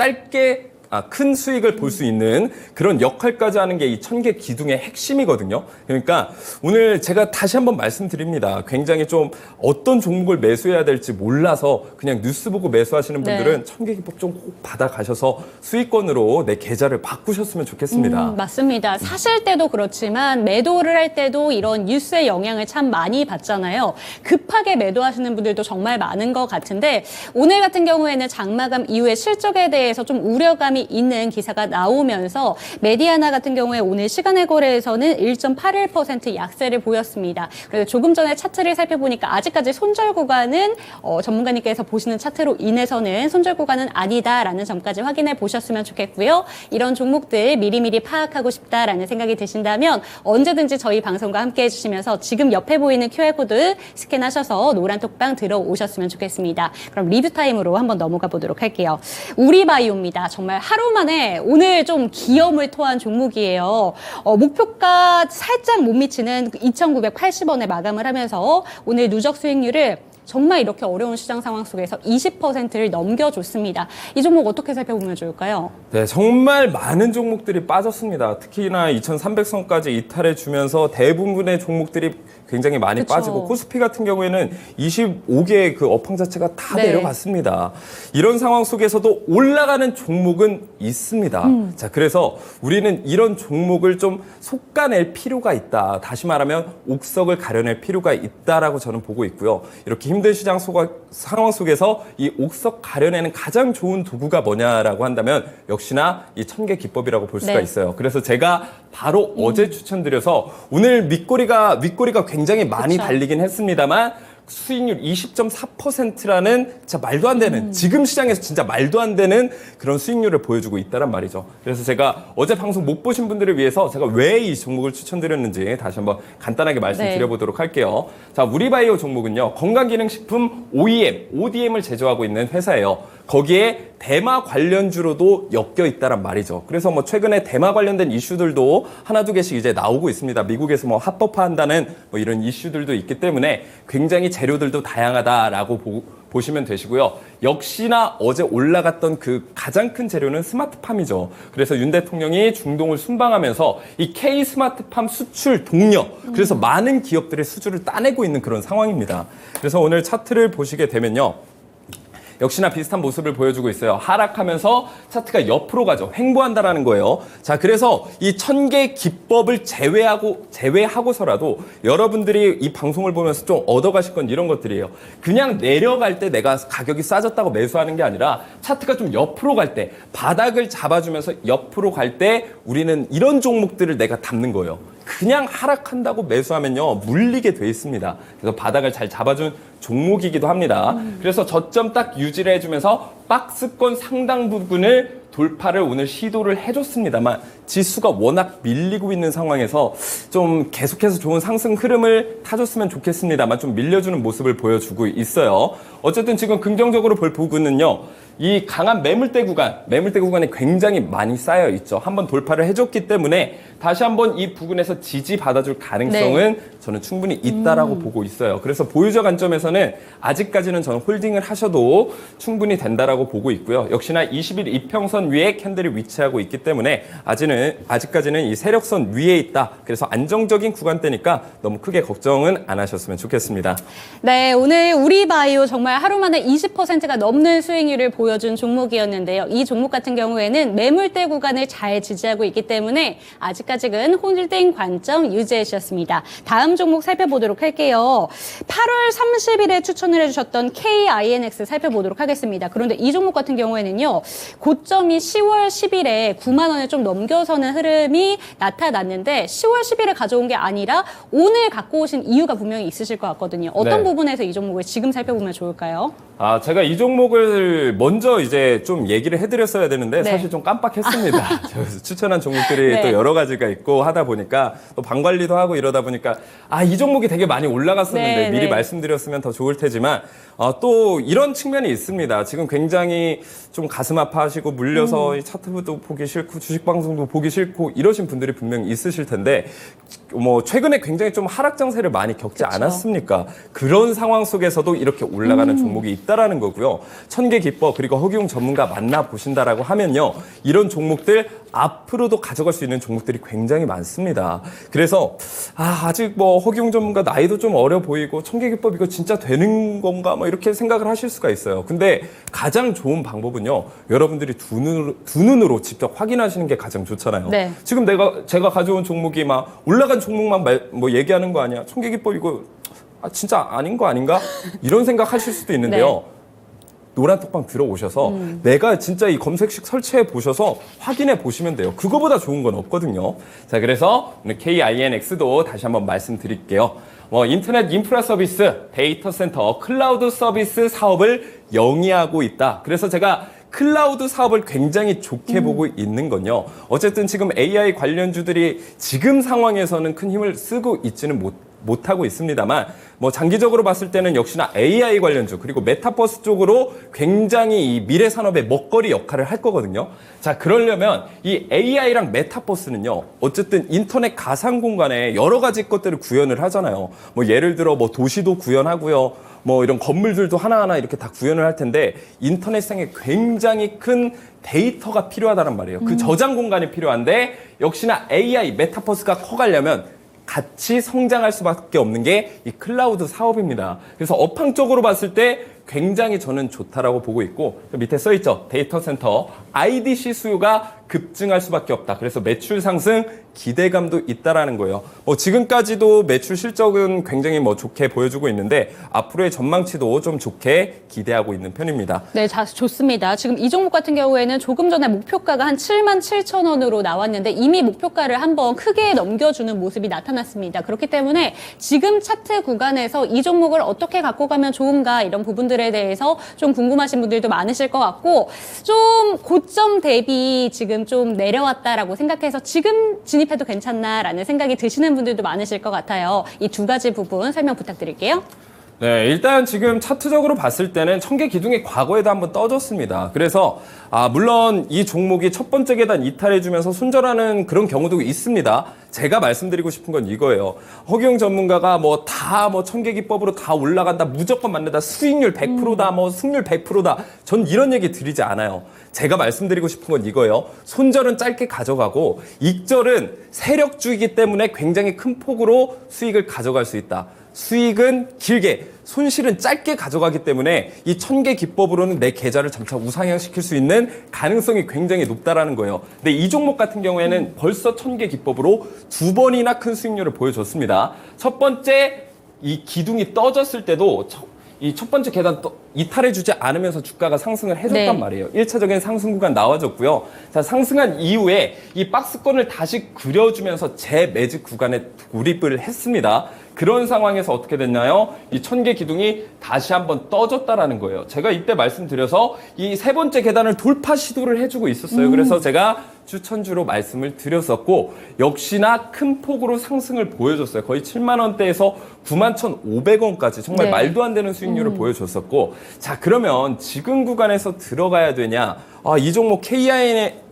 큰 수익을 볼 수 있는 그런 역할까지 하는 게 이 1000개 기둥의 핵심이거든요. 그러니까 오늘 제가 다시 한번 말씀드립니다. 굉장히 좀 어떤 종목을 매수해야 될지 몰라서 그냥 뉴스 보고 매수하시는 분들은 1000개 기법 좀 꼭 받아가셔서 수익권으로 내 계좌를 바꾸셨으면 좋겠습니다. 맞습니다. 사실 때도 그렇지만 매도를 할 때도 이런 뉴스의 영향을 참 많이 받잖아요. 급하게 매도하시는 분들도 정말 많은 것 같은데 오늘 같은 경우에는 장마감 이후에 실적에 대해서 좀 우려감이 있는 기사가 나오면서 메디아나 같은 경우에 오늘 시간의 거래에서는 1.81% 약세를 보였습니다. 그래서 조금 전에 차트를 살펴보니까 아직까지 손절 구간은 전문가님께서 보시는 차트로 인해서는 손절 구간은 아니다라는 점까지 확인해 보셨으면 좋겠고요. 이런 종목들 미리미리 파악하고 싶다라는 생각이 드신다면 언제든지 저희 방송과 함께 해주시면서 지금 옆에 보이는 QR코드 스캔하셔서 노란 톡방 들어오셨으면 좋겠습니다. 그럼 리뷰 타임으로 한번 넘어가 보도록 할게요. 우리바이오입니다. 정말 하루 만에 오늘 좀 기염을 토한 종목이에요. 목표가 살짝 못 미치는 2,980원에 마감을 하면서 오늘 누적 수익률을 정말 이렇게 어려운 시장 상황 속에서 20%를 넘겨줬습니다. 이 종목 어떻게 살펴보면 좋을까요? 네, 정말 많은 종목들이 빠졌습니다. 특히나 2,300선까지 이탈해 주면서 대부분의 종목들이 굉장히 많이 그쵸. 빠지고 코스피 같은 경우에는 25개의 그 업황 자체가 다 네. 내려갔습니다. 이런 상황 속에서도 올라가는 종목은 있습니다. 자, 그래서 우리는 이런 종목을 좀 솎아낼 필요가 있다. 다시 말하면 옥석을 가려낼 필요가 있다라고 저는 보고 있고요. 이렇게 힘든 시장 상황 속에서 이 옥석 가려내는 가장 좋은 도구가 뭐냐라고 한다면 역시나 이 1000개 기법이라고 볼 수가 네. 있어요. 그래서 제가 바로 어제 추천드려서 오늘 윗꼬리가 굉장히 많이 그쵸. 달리긴 했습니다만 수익률 20.4%라는 진짜 말도 안 되는 지금 시장에서 진짜 말도 안 되는 그런 수익률을 보여주고 있다란 말이죠. 그래서 제가 어제 방송 못 보신 분들을 위해서 제가 왜 이 종목을 추천드렸는지 다시 한번 간단하게 말씀드려보도록 할게요. 자, 우리바이오 종목은요. 건강기능식품 ODM을 제조하고 있는 회사예요. 거기에 대마 관련주로도 엮여 있다란 말이죠. 그래서 뭐 최근에 대마 관련된 이슈들도 하나 두 개씩 이제 나오고 있습니다. 미국에서 뭐 합법화한다는 뭐 이런 이슈들도 있기 때문에 굉장히 재료들도 다양하다라고 보시면 되시고요. 역시나 어제 올라갔던 그 가장 큰 재료는 스마트팜이죠. 그래서 윤 대통령이 중동을 순방하면서 이 K 스마트팜 수출 동력, 그래서 많은 기업들의 수주를 따내고 있는 그런 상황입니다. 그래서 오늘 차트를 보시게 되면요. 역시나 비슷한 모습을 보여주고 있어요. 하락하면서 차트가 옆으로 가죠. 횡보한다라는 거예요. 자, 그래서 이 1000개 기법을 제외하고서라도 여러분들이 이 방송을 보면서 좀 얻어가실 건 이런 것들이에요. 그냥 내려갈 때 내가 가격이 싸졌다고 매수하는 게 아니라 차트가 좀 옆으로 갈 때 바닥을 잡아주면서 옆으로 갈 때 우리는 이런 종목들을 내가 담는 거예요. 그냥 하락한다고 매수하면요 물리게 돼 있습니다. 그래서 바닥을 잘 잡아준 종목이기도 합니다. 그래서 저점 딱 유지를 해주면서 박스권 상당 부분을 돌파를 오늘 시도를 해줬습니다만 지수가 워낙 밀리고 있는 상황에서 좀 계속해서 좋은 상승 흐름을 타줬으면 좋겠습니다만 좀 밀려주는 모습을 보여주고 있어요. 어쨌든 지금 긍정적으로 볼 부분은요. 이 강한 매물대 구간이 굉장히 많이 쌓여 있죠. 한번 돌파를 해줬기 때문에 다시 한번 이 부분에서 지지받아줄 가능성은 저는 충분히 있다라고 보고 있어요. 그래서 보유자 관점에서는 아직까지는 저는 홀딩을 하셔도 충분히 된다라고 것이라고 보고 있고요. 역시나 20일 이평선 위에 캔들이 위치하고 있기 때문에 아직까지는 이 세력선 위에 있다. 그래서 안정적인 구간대니까 너무 크게 걱정은 안 하셨으면 좋겠습니다. 네, 오늘 우리바이오 정말 하루 만에 20%가 넘는 수익률을 보여준 종목이었는데요. 이 종목 같은 경우에는 매물대 구간을 잘 지지하고 있기 때문에 아직까지는 홀딩 관점 유지해 주셨습니다. 다음 종목 살펴보도록 할게요. 8월 30일에 추천을 해주셨던 KINX 살펴보도록 하겠습니다. 그런데 이 종목 같은 경우에는요, 고점이 10월 10일에 9만 원을 좀 넘겨서는 흐름이 나타났는데 10월 10일에 가져온 게 아니라 오늘 갖고 오신 이유가 분명히 있으실 것 같거든요. 어떤 네. 부분에서 이 종목을 지금 살펴보면 좋을까요? 제가 이 종목을 먼저 이제 좀 얘기를 해드렸어야 되는데 네. 사실 좀 깜빡했습니다. 그래서 추천한 종목들이 네. 또 여러 가지가 있고 하다 보니까 또 방 관리도 하고 이러다 보니까 이 종목이 되게 많이 올라갔었는데 네, 미리 네. 말씀드렸으면 더 좋을 테지만 또 이런 측면이 있습니다. 지금 굉장히 좀 가슴 아파하시고 물려서 이 차트도 보기 싫고 주식 방송도 보기 싫고 이러신 분들이 분명히 있으실 텐데 뭐 최근에 굉장히 좀 하락 장세를 많이 겪지 그쵸. 않았습니까? 그런 상황 속에서도 이렇게 올라가는 종목이 있다라는 거고요. 천개 기법 그리고 허기용 전문가 만나 보신다라고 하면요. 이런 종목들 앞으로도 가져갈 수 있는 종목들이 굉장히 많습니다. 그래서 아직 뭐 허기용 전문가 나이도 좀 어려 보이고 천개 기법 이거 진짜 되는 건가 뭐 이렇게 생각을 하실 수가 있어요. 근데 가장 좋은 방법은요. 여러분들이 두 눈으로 직접 확인하시는 게 가장 좋잖아요. 네. 지금 제가 가져온 종목이 막 올라간 종목만 뭐 얘기하는 거 아니야? 천개 기법 이거 진짜 아닌 거 아닌가? 이런 생각 하실 수도 있는데요. 네. 노란 톡방 들어오셔서 내가 진짜 이 검색식 설치해 보셔서 확인해 보시면 돼요. 그거보다 좋은 건 없거든요. 자, 그래서 오늘 KINX도 다시 한번 말씀드릴게요. 인터넷 인프라 서비스, 데이터 센터, 클라우드 서비스 사업을 영위하고 있다. 그래서 제가 클라우드 사업을 굉장히 좋게 보고 있는 건요. 어쨌든 지금 AI 관련주들이 지금 상황에서는 큰 힘을 쓰고 있지는 못하고 있습니다만 뭐 장기적으로 봤을 때는 역시나 AI 관련주 그리고 메타버스 쪽으로 굉장히 이 미래 산업의 먹거리 역할을 할 거거든요. 자, 그러려면 이 AI랑 메타버스는요. 어쨌든 인터넷 가상 공간에 여러 가지 것들을 구현을 하잖아요. 뭐 예를 들어 뭐 도시도 구현하고요. 뭐 이런 건물들도 하나하나 이렇게 다 구현을 할 텐데 인터넷상에 굉장히 큰 데이터가 필요하다는 말이에요. 그 저장 공간이 필요한데 역시나 AI 메타버스가 커가려면 같이 성장할 수밖에 없는 게 이 클라우드 사업입니다. 그래서 업황적으로 봤을 때 굉장히 저는 좋다라고 보고 있고 밑에 써있죠. 데이터 센터 IDC 수요가 급증할 수밖에 없다. 그래서 매출 상승 기대감도 있다라는 거예요. 지금까지도 매출 실적은 굉장히 좋게 보여주고 있는데 앞으로의 전망치도 좀 좋게 기대하고 있는 편입니다. 네, 좋습니다. 지금 이 종목 같은 경우에는 조금 전에 목표가가 한 77,000원으로 나왔는데 이미 목표가를 한번 크게 넘겨주는 모습이 나타났습니다. 그렇기 때문에 지금 차트 구간에서 이 종목을 어떻게 갖고 가면 좋은가 이런 부분들에 대해서 좀 궁금하신 분들도 많으실 것 같고 좀 고점 대비 지금 좀 내려왔다라고 생각해서 지금 진입해도 괜찮나라는 생각이 드시는 분들도 많으실 것 같아요. 이 두 가지 부분 설명 부탁드릴게요. 네, 일단 지금 차트적으로 봤을 때는 천개 기둥이 과거에도 한번 떠졌습니다. 그래서 물론 이 종목이 첫 번째 계단 이탈해주면서 손절하는 그런 경우도 있습니다. 제가 말씀드리고 싶은 건 이거예요. 허기용 전문가가 천개 기법으로 다 올라간다, 무조건 맞는다, 수익률 100%다, 승률 100%다. 전 이런 얘기 드리지 않아요. 제가 말씀드리고 싶은 건 이거예요. 손절은 짧게 가져가고 익절은 세력주이기 때문에 굉장히 큰 폭으로 수익을 가져갈 수 있다. 수익은 길게, 손실은 짧게 가져가기 때문에 이 천개 기법으로는 내 계좌를 점차 우상향시킬 수 있는 가능성이 굉장히 높다라는 거예요. 근데 이 종목 같은 경우에는 벌써 천개 기법으로 2번이나 큰 수익률을 보여줬습니다. 첫 번째 이 기둥이 떠졌을 때도 이 첫 번째 계단 이탈해주지 않으면서 주가가 상승을 해줬단 네. 말이에요. 1차적인 상승 구간 나와줬고요. 자, 상승한 이후에 이 박스권을 다시 그려주면서 재매직 구간에 돌입을 했습니다. 그런 상황에서 어떻게 됐나요? 이 천개 기둥이 다시 한번 떠졌다라는 거예요. 제가 이때 말씀드려서 이 세 번째 계단을 돌파 시도를 해주고 있었어요. 그래서 제가 추천주로 말씀을 드렸었고 역시나 큰 폭으로 상승을 보여줬어요. 거의 7만 원대에서 91,500원까지 정말 네. 말도 안 되는 수익률을 보여줬었고 자, 그러면 지금 구간에서 들어가야 되냐? 이 종목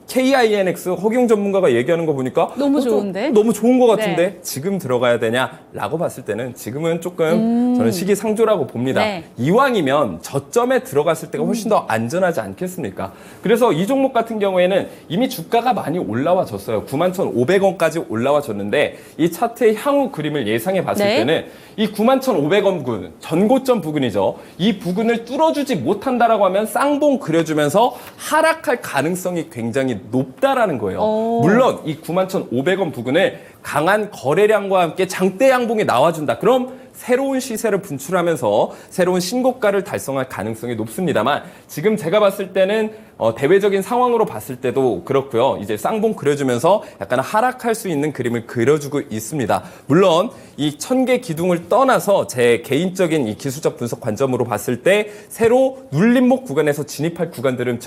KINX 허경 전문가가 얘기하는 거 보니까 너무 좋은데? 너무 좋은 것 같은데 네. 지금 들어가야 되냐라고 봤을 때는 지금은 조금 저는 시기상조라고 봅니다. 네. 이왕이면 저점에 들어갔을 때가 훨씬 더 안전하지 않겠습니까? 그래서 이 종목 같은 경우에는 이미 주가가 많이 올라와졌어요. 91,500원까지 올라와졌는데 이 차트의 향후 그림을 예상해 봤을 네. 때는 이 91,500원 부근, 전고점 부근이죠. 이 부근을 뚫어주지 못한다라고 하면 쌍봉 그려주면서 하락할 가능성이 굉장히 높다라는 거예요. 물론 이 91,500원 부근을 강한 거래량과 함께 장대 양봉이 나와준다. 그럼 새로운 시세를 분출하면서 새로운 신고가를 달성할 가능성이 높습니다만 지금 제가 봤을 때는 대외적인 상황으로 봤을 때도 그렇고요. 이제 쌍봉 그려주면서 약간 하락할 수 있는 그림을 그려주고 있습니다. 물론 이 1000개 기둥을 떠나서 제 개인적인 이 기술적 분석 관점으로 봤을 때 새로 눌림목 구간에서 진입할 구간들은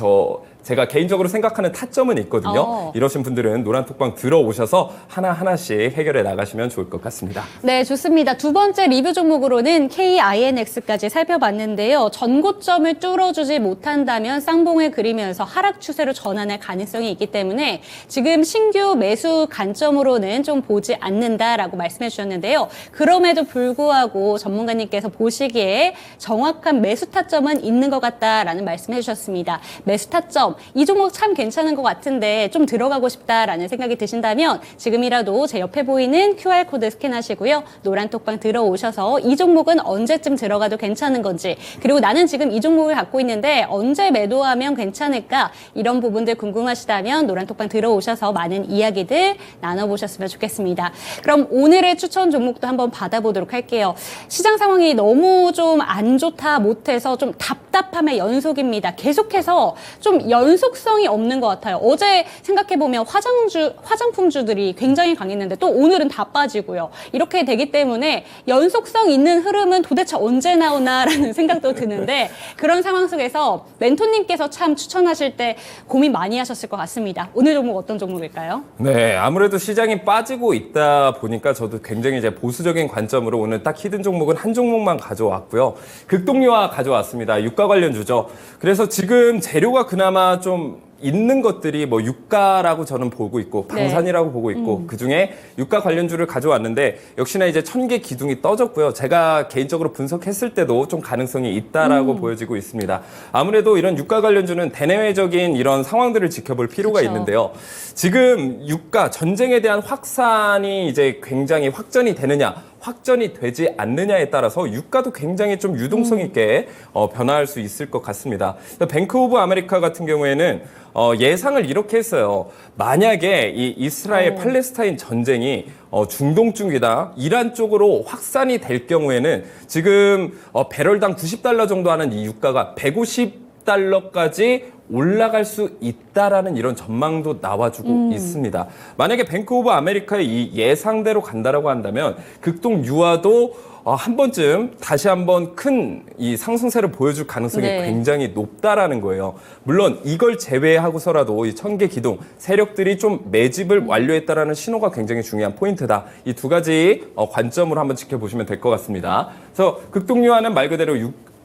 제가 개인적으로 생각하는 타점은 있거든요. 이러신 분들은 노란톡방 들어오셔서 하나하나씩 해결해 나가시면 좋을 것 같습니다. 네, 좋습니다. 두 번째 리뷰 종목으로는 KINX까지 살펴봤는데요. 전고점을 뚫어주지 못한다면 쌍봉을 그리면서 하락 추세로 전환할 가능성이 있기 때문에 지금 신규 매수 관점으로는 좀 보지 않는다라고 말씀해 주셨는데요. 그럼에도 불구하고 전문가님께서 보시기에 정확한 매수 타점은 있는 것 같다라는 말씀해 주셨습니다. 매수 타점, 이 종목 참 괜찮은 것 같은데 좀 들어가고 싶다라는 생각이 드신다면 지금이라도 제 옆에 보이는 QR코드 스캔하시고요. 노란톡방 들어오셔서 이 종목은 언제쯤 들어가도 괜찮은 건지, 그리고 나는 지금 이 종목을 갖고 있는데 언제 매도하면 괜찮을까, 이런 부분들 궁금하시다면 노란톡방 들어오셔서 많은 이야기들 나눠보셨으면 좋겠습니다. 그럼 오늘의 추천 종목도 한번 받아보도록 할게요. 시장 상황이 너무 좀 안 좋다 못해서 좀 답답함의 연속입니다. 계속해서 좀 연속성이 없는 것 같아요. 어제 생각해보면 화장품주들이 굉장히 강했는데 또 오늘은 다 빠지고요. 이렇게 되기 때문에 연속성 있는 흐름은 도대체 언제 나오나라는 생각도 드는데, 그런 상황 속에서 멘토님께서 참 추천하실 때 고민 많이 하셨을 것 같습니다. 오늘 종목 어떤 종목일까요? 네, 아무래도 시장이 빠지고 있다 보니까 저도 굉장히 이제 보수적인 관점으로 오늘 딱 히든 종목은 한 종목만 가져왔고요. 극동유화 가져왔습니다. 유가 관련주죠. 그래서 지금 재료가 그나마 좀 있는 것들이 뭐 유가라고 저는 보고 있고 방산이라고 보고 있고 그중에 유가 관련주를 가져왔는데 역시나 이제 1000개 기둥이 떠졌고요. 제가 개인적으로 분석했을 때도 좀 가능성이 있다라고 보여지고 있습니다. 아무래도 이런 유가 관련주는 대내외적인 이런 상황들을 지켜볼 필요가 그쵸. 있는데요. 지금 유가 전쟁에 대한 확산이 이제 굉장히 확전이 되느냐, 확전이 되지 않느냐에 따라서 유가도 굉장히 좀 유동성 있게 변화할 수 있을 것 같습니다. 뱅크 오브 아메리카 같은 경우에는 예상을 이렇게 했어요. 만약에 이 이스라엘 팔레스타인 전쟁이 중동 쪽이나 이란 쪽으로 확산이 될 경우에는 지금 배럴당 90달러 정도 하는 이 유가가 150달러까지 올라갈 수 있다라는 이런 전망도 나와주고 있습니다. 만약에 뱅크 오브 아메리카의 이 예상대로 간다라고 한다면 극동 유화도 한 번쯤 다시 한번 큰 이 상승세를 보여줄 가능성이 네. 굉장히 높다라는 거예요. 물론 이걸 제외하고서라도 이 1000개 기둥 세력들이 좀 매집을 완료했다라는 신호가 굉장히 중요한 포인트다. 이 두 가지 관점으로 한번 지켜보시면 될 것 같습니다. 그래서 극동유화는 말 그대로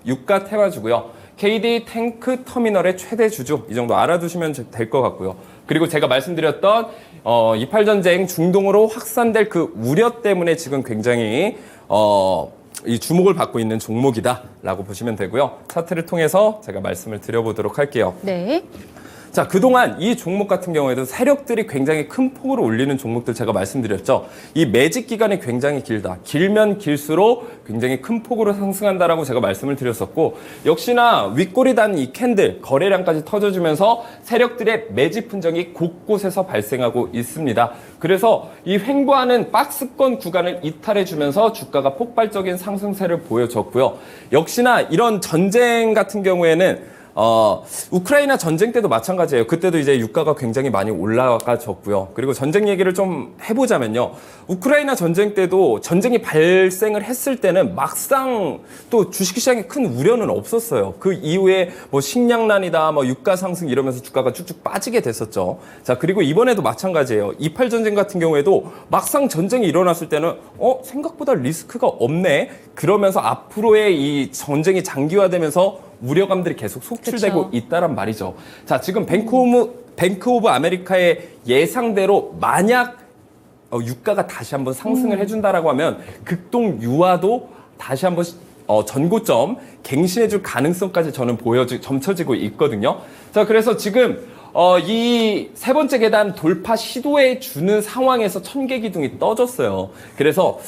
유가 태화주고요. KD 탱크 터미널의 최대 주주, 이 정도 알아두시면 될 것 같고요. 그리고 제가 말씀드렸던 28전쟁 중동으로 확산될 그 우려 때문에 지금 굉장히 이 주목을 받고 있는 종목이다라고 보시면 되고요. 차트를 통해서 제가 말씀을 드려보도록 할게요. 네. 자, 그동안 이 종목 같은 경우에도 세력들이 굉장히 큰 폭으로 올리는 종목들 제가 말씀드렸죠. 이 매직 기간이 굉장히 길다. 길면 길수록 굉장히 큰 폭으로 상승한다라고 제가 말씀을 드렸었고, 역시나 윗꼬리 단 이 캔들 거래량까지 터져주면서 세력들의 매집 분정이 곳곳에서 발생하고 있습니다. 그래서 이 횡보하는 박스권 구간을 이탈해주면서 주가가 폭발적인 상승세를 보여줬고요. 역시나 이런 전쟁 같은 경우에는 우크라이나 전쟁 때도 마찬가지예요. 그때도 이제 유가가 굉장히 많이 올라가졌고요. 그리고 전쟁 얘기를 좀 해보자면요. 우크라이나 전쟁 때도 전쟁이 발생을 했을 때는 막상 또 주식시장에 큰 우려는 없었어요. 그 이후에 뭐 식량난이다, 뭐 유가 상승 이러면서 주가가 쭉쭉 빠지게 됐었죠. 자, 그리고 이번에도 마찬가지예요. 28 전쟁 같은 경우에도 막상 전쟁이 일어났을 때는 생각보다 리스크가 없네. 그러면서 앞으로의 이 전쟁이 장기화되면서 우려감들이 계속 속출되고 그쵸. 있다란 말이죠. 자, 지금 뱅크 오브 뱅크 오브 아메리카의 예상대로 만약 유가가 다시 한번 상승을 해준다라고 하면 극동 유화도 다시 한번 전고점 갱신해줄 가능성까지 저는 점쳐지고 있거든요. 자, 그래서 지금 이 세 번째 계단 돌파 시도해 주는 상황에서 천개 기둥이 떠졌어요. 그래서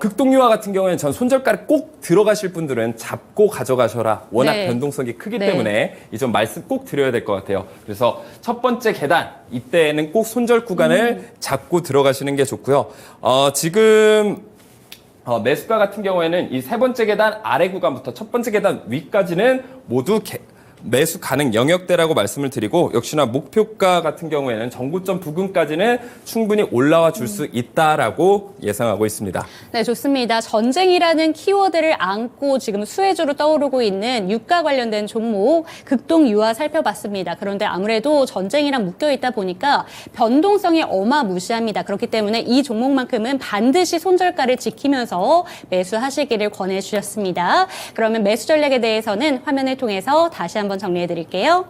극동유화 같은 경우에는 전 손절가를 꼭 들어가실 분들은 잡고 가져가셔라. 워낙 네. 변동성이 크기 네. 때문에 이 점 말씀 꼭 드려야 될 것 같아요. 그래서 첫 번째 계단 이때는 꼭 손절 구간을 잡고 들어가시는 게 좋고요. 지금 매수가 같은 경우에는 이 세 번째 계단 아래 구간부터 첫 번째 계단 위까지는 모두 매수 가능 영역대라고 말씀을 드리고, 역시나 목표가 같은 경우에는 전고점 부근까지는 충분히 올라와 줄 수 있다라고 예상하고 있습니다. 네, 좋습니다. 전쟁이라는 키워드를 안고 지금 수혜주로 떠오르고 있는 유가 관련된 종목 극동 유화 살펴봤습니다. 그런데 아무래도 전쟁이랑 묶여 있다 보니까 변동성이 어마무시합니다. 그렇기 때문에 이 종목만큼은 반드시 손절가를 지키면서 매수하시기를 권해주셨습니다. 그러면 매수 전략에 대해서는 화면을 통해서 다시 한번 정리해 드릴게요.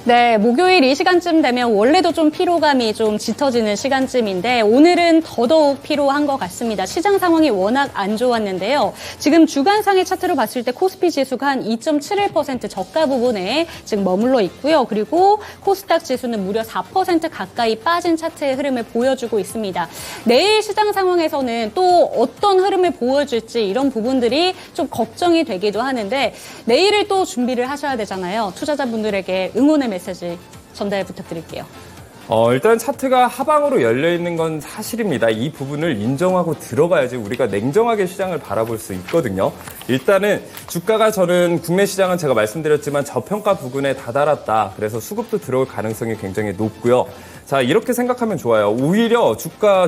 네, 목요일 이 시간쯤 되면 원래도 좀 피로감이 좀 짙어지는 시간쯤인데 오늘은 더더욱 피로한 것 같습니다. 시장 상황이 워낙 안 좋았는데요. 지금 주간상의 차트로 봤을 때 코스피 지수가 한 2.71% 저가 부분에 지금 머물러 있고요. 그리고 코스닥 지수는 무려 4% 가까이 빠진 차트의 흐름을 보여주고 있습니다. 내일 시장 상황에서는 또 어떤 흐름을 보여줄지 이런 부분들이 좀 걱정이 되기도 하는데 내일을 또 준비를 하셔야 되잖아요. 투자자분들에게 응원의 메시지 전달 부탁드릴게요. 일단 차트가 하방으로 열려 있는 건 사실입니다. 이 부분을 인정하고 들어가야지 우리가 냉정하게 시장을 바라볼 수 있거든요. 일단은 주가가 저는 국내 시장은 제가 말씀드렸지만 저평가 부근에 다다랐다. 그래서 수급도 들어올 가능성이 굉장히 높고요. 자, 이렇게 생각하면 좋아요. 오히려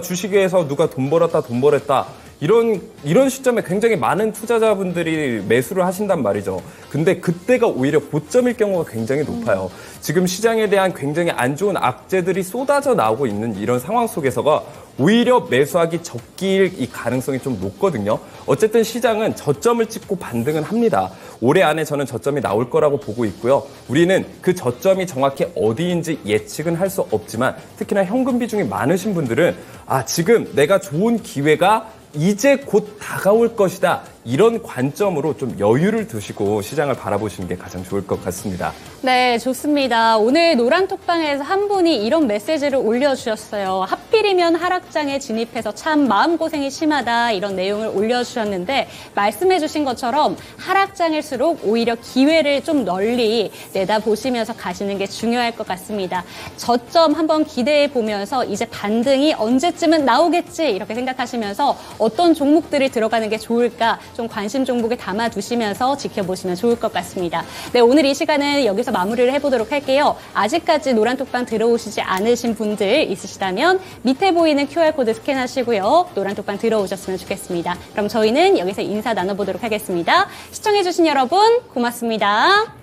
주식에서 누가 돈 벌었다, 돈 벌었다. 이런 시점에 굉장히 많은 투자자분들이 매수를 하신단 말이죠. 근데 그때가 오히려 고점일 경우가 굉장히 높아요. 지금 시장에 대한 굉장히 안 좋은 악재들이 쏟아져 나오고 있는 이런 상황 속에서가 오히려 매수하기 적기일 이 가능성이 좀 높거든요. 어쨌든 시장은 저점을 찍고 반등은 합니다. 올해 안에 저는 저점이 나올 거라고 보고 있고요. 우리는 그 저점이 정확히 어디인지 예측은 할 수 없지만 특히나 현금 비중이 많으신 분들은 지금 내가 좋은 기회가 이제 곧 다가올 것이다. 이런 관점으로 좀 여유를 두시고 시장을 바라보시는 게 가장 좋을 것 같습니다. 네, 좋습니다. 오늘 노란톡방에서 한 분이 이런 메시지를 올려주셨어요. 하필이면 하락장에 진입해서 참 마음고생이 심하다 이런 내용을 올려주셨는데 말씀해 주신 것처럼 하락장일수록 오히려 기회를 좀 널리 내다보시면서 가시는 게 중요할 것 같습니다. 저점 한번 기대해 보면서 이제 반등이 언제쯤은 나오겠지 이렇게 생각하시면서 어떤 종목들이 들어가는 게 좋을까 좀 관심 종목에 담아두시면서 지켜보시면 좋을 것 같습니다. 네, 오늘 이 시간은 여기서 마무리를 해보도록 할게요. 아직까지 노란톡방 들어오시지 않으신 분들 있으시다면 밑에 보이는 QR코드 스캔하시고요. 노란톡방 들어오셨으면 좋겠습니다. 그럼 저희는 여기서 인사 나눠보도록 하겠습니다. 시청해주신 여러분 고맙습니다.